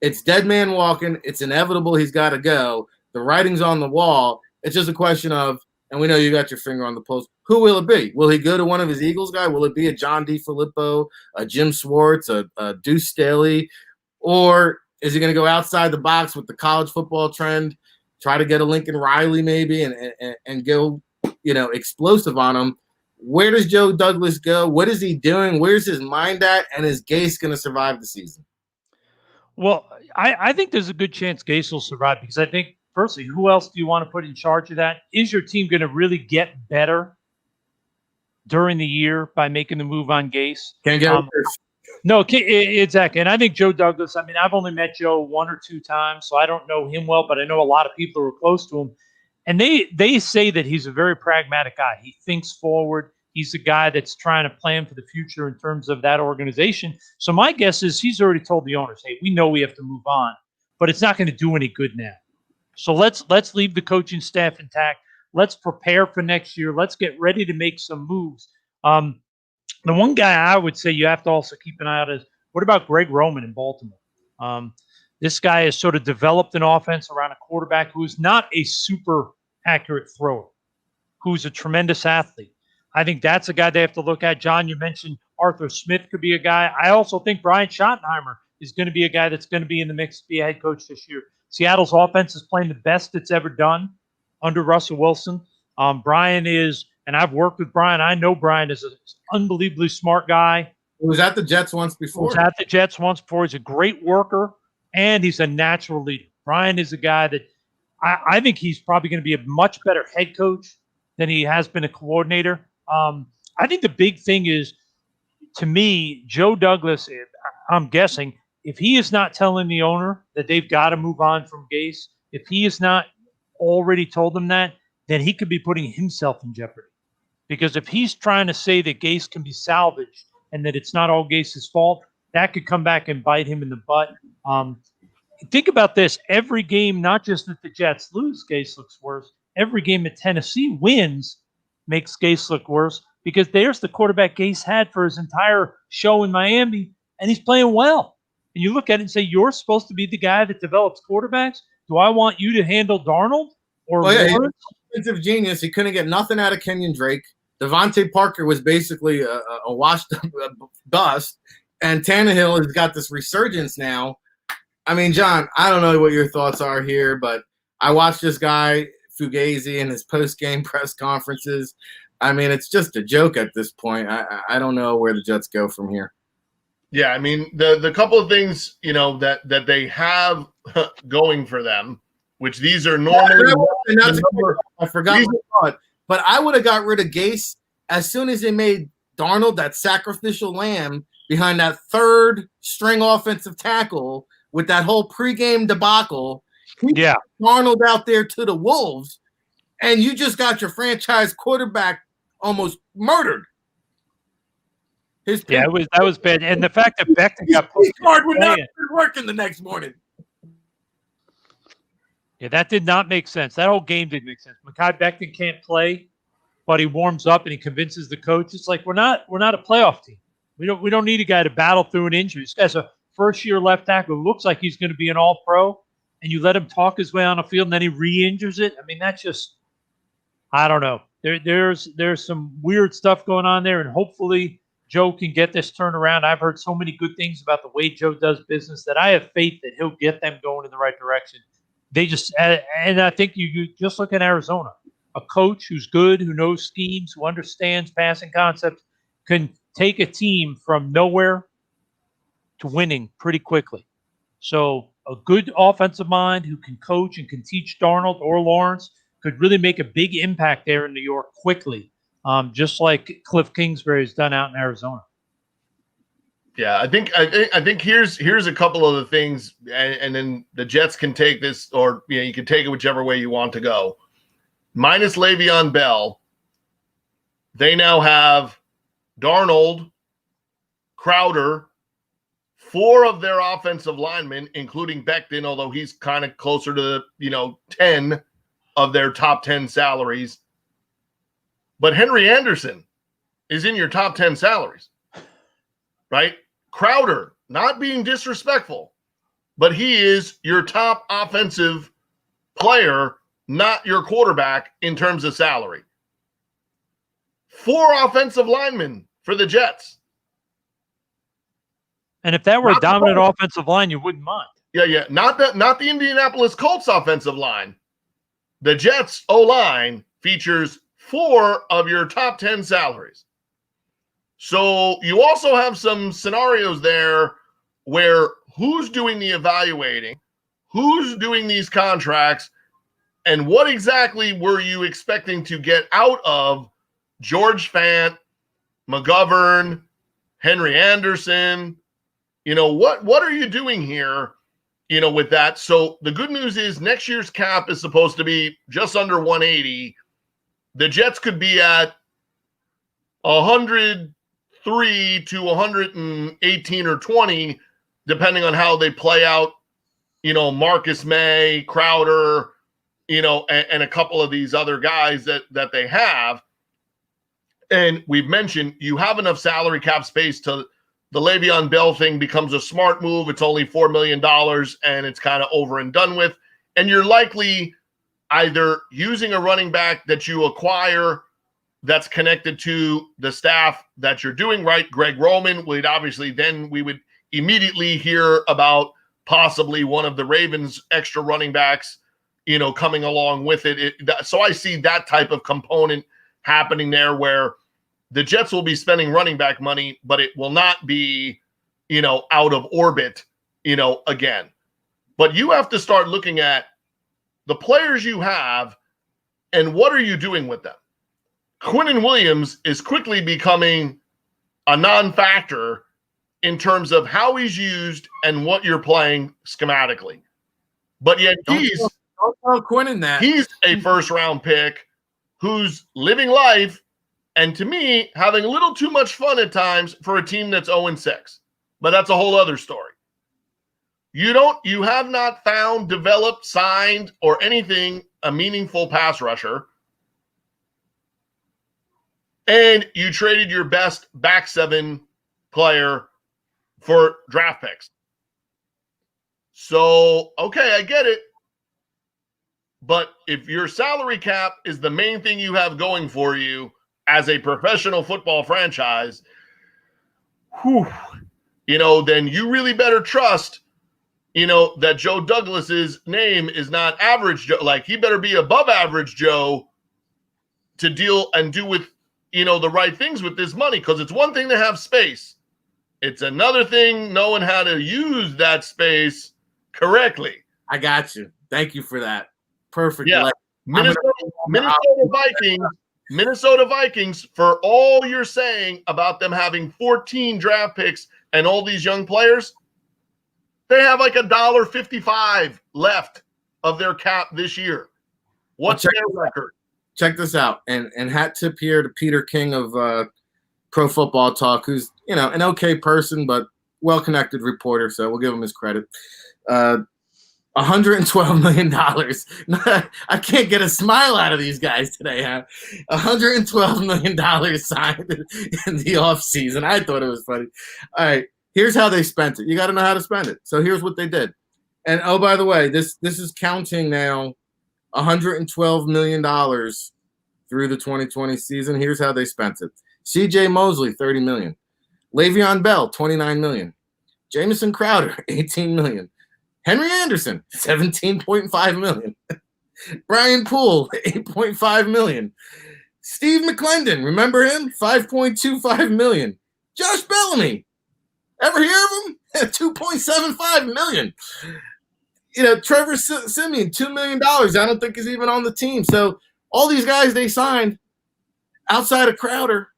S2: it's dead man walking. It's inevitable he's got to go. The writing's on the wall. It's just a question of, and we know you got your finger on the pulse, who will it be? Will he go to one of his Eagles guys? Will it be a John DeFilippo, a Jim Schwartz, a Deuce Staley? Or is he going to go outside the box with the college football trend, try to get a Lincoln Riley maybe and go, explosive on him? Where does Joe Douglas go? What is he doing? Where's his mind at? And is Gase going to survive the season?
S1: Well, I think there's a good chance Gase will survive because I think, firstly, who else do you want to put in charge of that? Is your team going to really get better during the year by making the move on Gase?
S2: Can't get
S1: No, exactly. And I think Joe Douglas, I mean, I've only met Joe 1 or 2 times, so I don't know him well, but I know a lot of people who are close to him. And they say that he's a very pragmatic guy. He thinks forward. He's a guy that's trying to plan for the future in terms of that organization. So my guess is he's already told the owners, hey, we know we have to move on, but it's not going to do any good now. So let's leave the coaching staff intact. Let's prepare for next year. Let's get ready to make some moves. The one guy I would say you have to also keep an eye on is, what about Greg Roman in Baltimore? This guy has sort of developed an offense around a quarterback who is not a super accurate thrower, who's a tremendous athlete. I think that's a guy they have to look at. John, you mentioned Arthur Smith could be a guy. I also think Brian Schottenheimer is going to be a guy that's going to be in the mix to be a head coach this year. Seattle's offense is playing the best it's ever done under Russell Wilson. Brian is, and I've worked with Brian. I know Brian is an unbelievably smart guy.
S2: He was at the Jets once before.
S1: He's a great worker, and he's a natural leader. Brian is a guy that I think he's probably going to be a much better head coach than he has been a coordinator. I think the big thing is, to me, Joe Douglas, I'm guessing, if he is not telling the owner that they've got to move on from Gase, if he has not already told them that, then he could be putting himself in jeopardy. Because if he's trying to say that Gase can be salvaged and that it's not all Gase's fault, that could come back and bite him in the butt. Think about this. Every game, not just that the Jets lose, Gase looks worse. Every game that Tennessee wins makes Gase look worse because there's the quarterback Gase had for his entire show in Miami, and he's playing well. And you look at it and say, you're supposed to be the guy that develops quarterbacks? Do I want you to handle Darnold or Lawrence?
S2: He's an offensive genius. He couldn't get nothing out of Kenyon Drake. Devontae Parker was basically a washed-up bust, and Tannehill has got this resurgence now. I mean, John, I don't know what your thoughts are here, but I watched this guy, Fugazi, in his post-game press conferences. I mean, it's just a joke at this point. I don't know where the Jets go from here.
S3: Yeah, I mean, the couple of things, that they have going for them, which these are normally –
S2: I forgot my thought. But I would have got rid of Gase as soon as they made Darnold that sacrificial lamb behind that third-string offensive tackle with that whole pregame debacle.
S1: Yeah.
S2: Darnold out there to the Wolves, and you just got your franchise quarterback almost murdered.
S1: That was bad. And the fact that Becton got
S2: his card would not be working the next morning.
S1: Yeah, that did not make sense. That whole game didn't make sense. Mekhi Becton can't play, but he warms up and he convinces the coach. It's like we're not a playoff team. We don't need a guy to battle through an injury. This guy's a first-year left tackle who looks like he's going to be an all-pro, and you let him talk his way on the field, and then he re-injures it. I mean, that's just, I don't know. There's some weird stuff going on there, and hopefully Joe can get this turned around. I've heard so many good things about the way Joe does business that I have faith that he'll get them going in the right direction. They just, and I think you just look at Arizona, a coach who's good, who knows schemes, who understands passing concepts, can take a team from nowhere to winning pretty quickly. So a good offensive mind who can coach and can teach Darnold or Lawrence could really make a big impact there in New York quickly, just like Cliff Kingsbury has done out in Arizona.
S3: Yeah, I think here's a couple of the things, and then the Jets can take this, or you can take it whichever way you want to go. Minus Le'Veon Bell, they now have Darnold, Crowder, 4 of their offensive linemen, including Becton, although he's kind of closer to 10 of their top 10 salaries. But Henry Anderson is in your top 10 salaries, right? Crowder, not being disrespectful, but he is your top offensive player, not your quarterback in terms of salary. 4 offensive linemen for the Jets.
S1: And if that were a dominant offensive line, you wouldn't mind.
S3: Yeah. Not the Indianapolis Colts offensive line. The Jets O-line features 4 of your top 10 salaries. So you also have some scenarios there where who's doing the evaluating, who's doing these contracts, and what exactly were you expecting to get out of George Fant, McGovern, Henry Anderson? What are you doing here, with that? So the good news is next year's cap is supposed to be just under 180. The Jets could be at 103 to 118 or 20, depending on how they play out, Marcus May, Crowder, and a couple of these other guys that they have. And we've mentioned you have enough salary cap space to the Le'Veon Bell thing becomes a smart move. It's only $4 million and it's kind of over and done with. And you're likely either using a running back that you acquire that's connected to the staff that you're doing, right? Greg Roman would obviously, then we would immediately hear about possibly one of the Ravens extra running backs, coming along with it. So I see that type of component happening there where the Jets will be spending running back money, but it will not be, out of orbit, again. But you have to start looking at the players you have and what are you doing with them? Quinnen Williams is quickly becoming a non-factor in terms of how he's used and what you're playing schematically. But yet he's a first-round pick who's living life, and to me, having a little too much fun at times for a team that's 0-6. But that's a whole other story. You have not found, developed, signed, or anything a meaningful pass rusher. And you traded your best back 7 player for draft picks. So, okay, I get it. But if your salary cap is the main thing you have going for you as a professional football franchise, then you really better trust, that Joe Douglas's name is not average Joe. Like, he better be above average Joe to deal and do with, the right things with this money. Because it's one thing to have space. It's another thing knowing how to use that space correctly.
S2: I got you. Thank you for that. Perfect.
S3: Yeah. Minnesota Vikings, for all you're saying about them having 14 draft picks and all these young players, they have like $1.55 left of their cap this year. What's their record?
S2: Check this out. And hat tip here to Peter King of Pro Football Talk, who's, an okay person, but well-connected reporter, so we'll give him his credit. $112 million. I can't get a smile out of these guys today, huh? $112 million signed in the offseason. I thought it was funny. All right, here's how they spent it. You got to know how to spend it. So here's what they did. And oh, by the way, this is counting now $112 million through the 2020 season. Here's how they spent it. C.J. Mosley, $30 million. Le'Veon Bell, $29 million. Jamison Crowder, $18 million. Henry Anderson, $17.5 million. Brian Poole, $8.5 million. Steve McClendon, remember him? $5.25 million. Josh Bellamy, ever hear of him? $2.75 million. Trevor Siemian, $2 million. I don't think he's even on the team. So all these guys they signed outside of Crowder,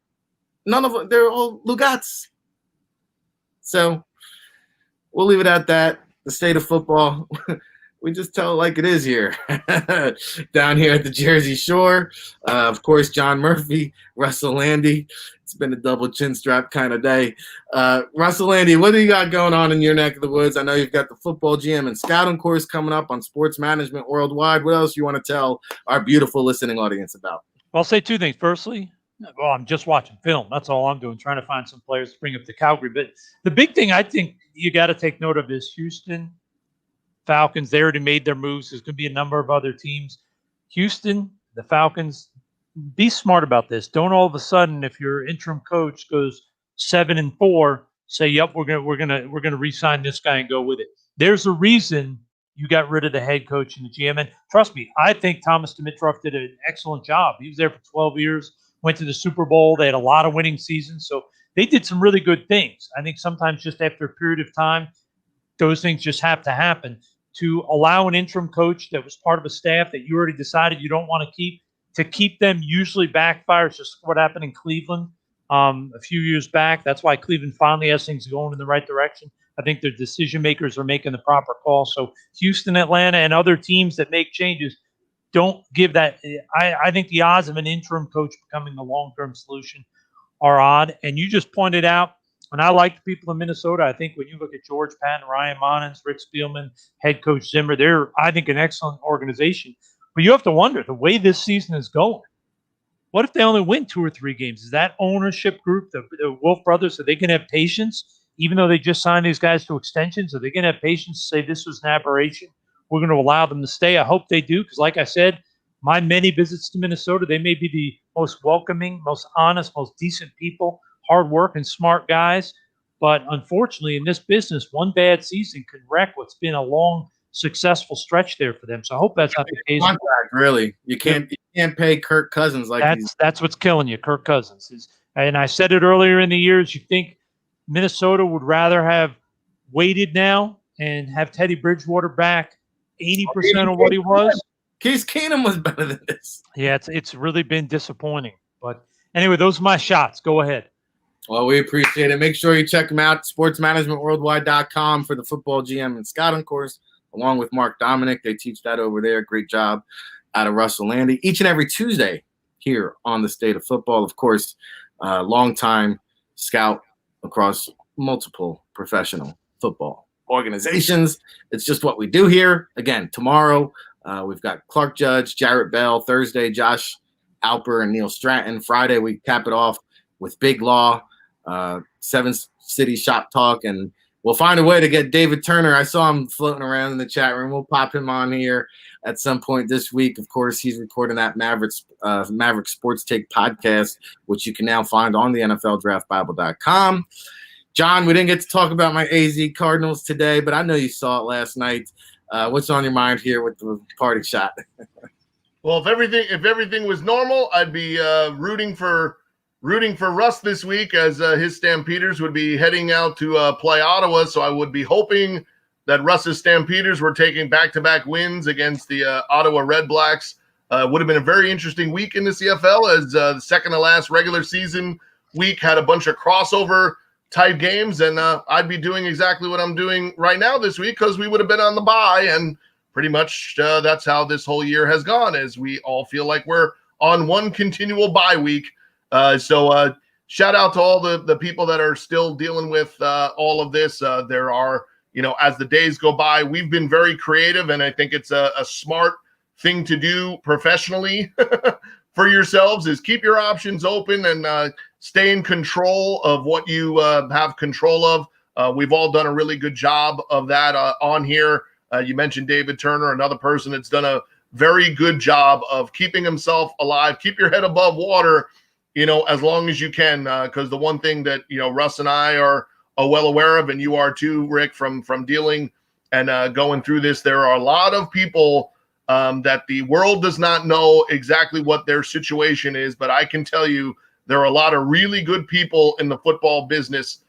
S2: none of them, they're all Lugats. So we'll leave it at that. The state of football, we just tell it like it is here. Down here at the Jersey Shore, of course, John Murphy, Russell Lande. It's been a double chin strap kind of day. Russell Lande, what do you got going on in your neck of the woods? I know you've got the football GM and scouting course coming up on Sports Management Worldwide. What else you want to tell our beautiful listening audience about?
S1: Well, I'll say two things. Firstly, I'm just watching film. That's all I'm doing, trying to find some players to bring up to Calgary. But the big thing I think you got to take note of is Houston Falcons. They already made their moves. There's going to be a number of other teams. Houston, the Falcons, be smart about this. Don't all of a sudden, if your interim coach goes 7-4, say, "Yep, we're gonna re-sign this guy and go with it." There's a reason you got rid of the head coach and the GM. And trust me, I think Thomas Dimitroff did an excellent job. He was there for 12 years, went to the Super Bowl. They had a lot of winning seasons. So they did some really good things. I think sometimes just after a period of time, those things just have to happen. To allow an interim coach that was part of a staff that you already decided you don't want to keep them usually backfires. Just what happened in Cleveland a few years back. That's why Cleveland finally has things going in the right direction. I think their decision makers are making the proper call. So Houston, Atlanta, and other teams that make changes, don't give that. I think the odds of an interim coach becoming the long-term solution are odd. And you just pointed out, and I like the people in Minnesota. I think when you look at George Patton, Ryan Monens, Rick Spielman, head coach Zimmer, they're, I think, an excellent organization. But you have to wonder, the way this season is going, what if they only win 2 or 3 games? Is that ownership group, the Wolf brothers, are they going to have patience, even though they just signed these guys to extensions? Are they going to have patience to say this was an aberration? We're going to allow them to stay. I hope they do, because like I said, my many visits to Minnesota, they may be the most welcoming, most honest, most decent people, hard work and smart guys. But unfortunately, in this business, one bad season can wreck what's been a long, successful stretch there for them. So I hope that's not the case.
S2: Contract, really. You can't pay Kirk Cousins like
S1: that's what's killing you. Kirk Cousins is, and I said it earlier in the years. You think Minnesota would rather have waited now and have Teddy Bridgewater back 80% of what he was?
S2: Case Keenum was better than this.
S1: Yeah, it's really been disappointing. But anyway, those are my shots. Go ahead.
S2: Well, we appreciate it. Make sure you check them out, sportsmanagementworldwide.com for the football GM and scouting course, along with Mark Dominic. They teach that over there. Great job out of Russell Lande. Each and every Tuesday here on the State of Football. Of course, longtime scout across multiple professional football organizations. It's just what we do here. Again, tomorrow we've got Clark Judge, Jarrett Bell. Thursday, Josh Alper and Neil Stratton. Friday, we cap it off with Big Law, 7 City Shop Talk, and we'll find a way to get David Turner. I saw him floating around in the chat room. We'll pop him on here at some point this week. Of course, he's recording that Maverick Sports Take podcast, which you can now find on the NFLDraftBible.com. John, we didn't get to talk about my AZ Cardinals today, but I know you saw it last night. What's on your mind here with the party shot?
S3: Well, if everything was normal, I'd be rooting for Russ this week, as his Stampeders would be heading out to play Ottawa. So I would be hoping that Russ's Stampeders were taking back-to-back wins against the Ottawa Red Blacks. Would have been a very interesting week in the CFL, as the second to last regular season week had a bunch of crossover type games, and I'd be doing exactly what I'm doing right now this week, because we would have been on the bye, and pretty much that's how this whole year has gone, as we all feel like we're on one continual bye week. So shout out to all the people that are still dealing with all of this. There are as the days go by, we've been very creative, and I think it's a smart thing to do professionally for yourselves is keep your options open and stay in control of what you have control of. We've all done a really good job of that on here. You mentioned David Turner, another person that's done a very good job of keeping himself alive. Keep your head above water, as long as you can, because the one thing that, Russ and I are well aware of, and you are too, Rick, from dealing and going through this, there are a lot of people that the world does not know exactly what their situation is, but I can tell you there are a lot of really good people in the football business.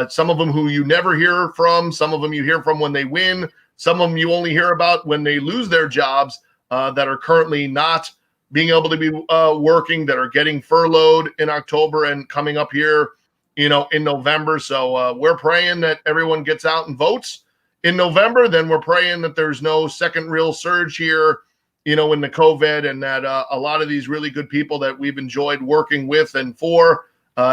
S3: Some of them who you never hear from, some of them you hear from when they win, some of them you only hear about when they lose their jobs, that are currently not being able to be working, that are getting furloughed in October and coming up here, in November. So we're praying that everyone gets out and votes in November. Then we're praying that there's no second real surge here, in the COVID, and that a lot of these really good people that we've enjoyed working with and for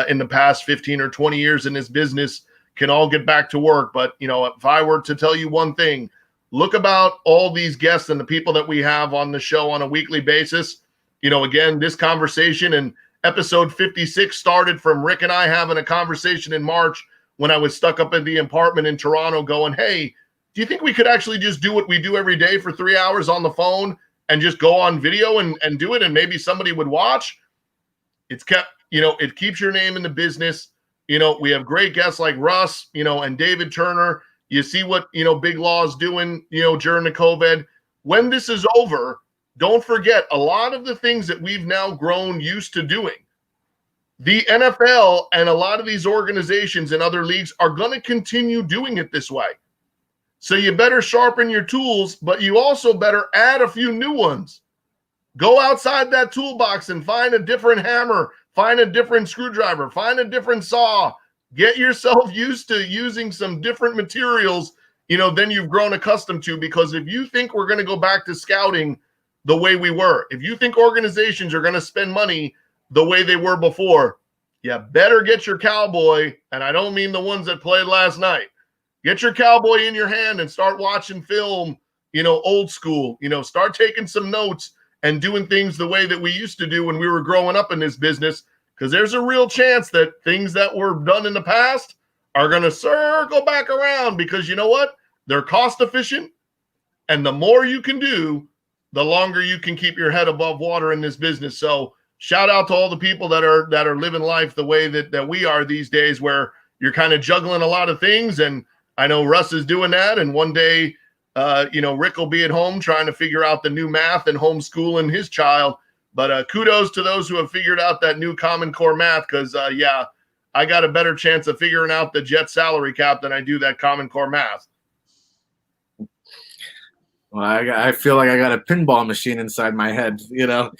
S3: in the past 15 or 20 years in this business can all get back to work. But, if I were to tell you one thing, look about all these guests and the people that we have on the show on a weekly basis. Again, this conversation and episode 56 started from Rick and I having a conversation in March when I was stuck up in the apartment in Toronto going, hey, do you think we could actually just do what we do every day for 3 hours on the phone and just go on video and do it, and maybe somebody would watch? It's kept, it keeps your name in the business. We have great guests like Russ, and David Turner. You see what, Big Law's doing, during the COVID. When this is over, don't forget a lot of the things that we've now grown used to doing. The NFL and a lot of these organizations and other leagues are going to continue doing it this way. So you better sharpen your tools, but you also better add a few new ones. Go outside that toolbox and find a different hammer, find a different screwdriver, find a different saw. Get yourself used to using some different materials, than you've grown accustomed to. Because if you think we're going to go back to scouting the way we were, if you think organizations are going to spend money the way they were before, you better get your cowboy, and I don't mean the ones that played last night. Get your cowboy in your hand and start watching film, old school. Start taking some notes and doing things the way that we used to do when we were growing up in this business. Because there's a real chance that things that were done in the past are going to circle back around, because you know what? They're cost efficient. And the more you can do, the longer you can keep your head above water in this business. So shout out to all the people that are living life the way that we are these days, where you're kind of juggling a lot of things. And I know Russ is doing that. And one day, Rick will be at home trying to figure out the new math and homeschooling his child. But kudos to those who have figured out that new Common Core math, because, I got a better chance of figuring out the Jet salary cap than I do that Common Core math.
S2: Well, I feel like I got a pinball machine inside my head, Good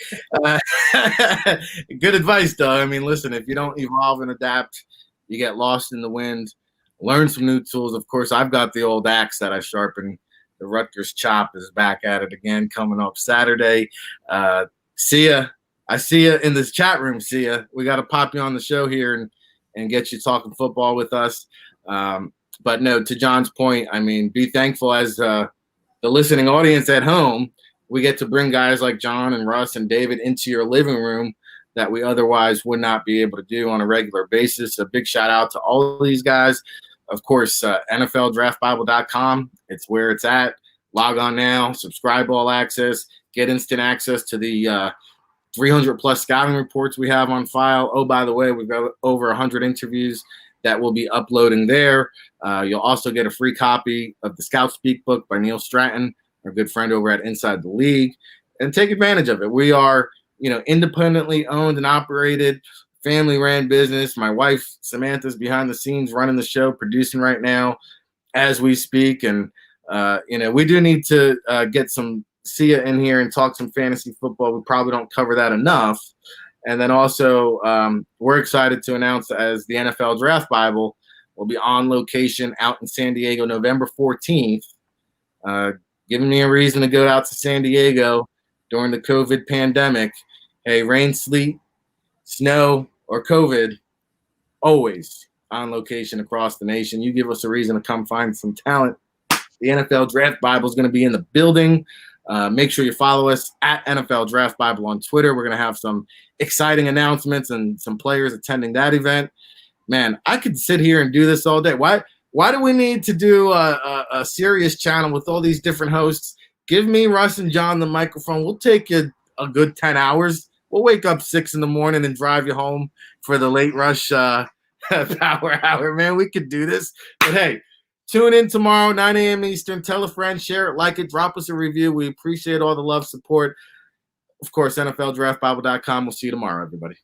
S2: advice, though. I mean, listen, if you don't evolve and adapt, you get lost in the wind. Learn some new tools. Of course, I've got the old axe that I sharpen. The Rutgers chop is back at it again, coming up Saturday. See ya. I see you in this chat room. See ya. We got to pop you on the show here and get you talking football with us. But no, to John's point, I mean, be thankful as the listening audience at home. We get to bring guys like John and Russ and David into your living room that we otherwise would not be able to do on a regular basis. A big shout out to all of these guys. Of course, NFLDraftBible.com. It's where it's at. Log on now, subscribe all access, get instant access to the 300 plus scouting reports we have on file. Oh, by the way, we've got over 100 interviews that we'll be uploading there. You'll also get a free copy of the Scout Speak book by Neil Stratton, our good friend over at Inside the League, and take advantage of it. We are, independently owned and operated, family-ran business. My wife, Samantha's behind the scenes running the show, producing right now as we speak. And, we do need to get some Sia in here and talk some fantasy football. We probably don't cover that enough. And then also, we're excited to announce as the NFL Draft Bible will be on location out in San Diego November 14th, giving me a reason to go out to San Diego during the COVID pandemic. Hey, rain, sleet, snow, or COVID, always on location across the nation. You give us a reason to come find some talent. The NFL Draft Bible is going to be in the building. Make sure you follow us at NFL Draft Bible on Twitter. We're going to have some exciting announcements and some players attending that event. Man, I could sit here and do this all day. Why do we need to do a serious channel with all these different hosts? Give me, Russ and John, the microphone. We'll take you a good 10 hours. We'll wake up 6 in the morning and drive you home for the late rush power hour. Man, we could do this. But hey, tune in tomorrow, 9 a.m. Eastern. Tell a friend, share it, like it, drop us a review. We appreciate all the love, support. Of course, NFLDraftBible.com. We'll see you tomorrow, everybody.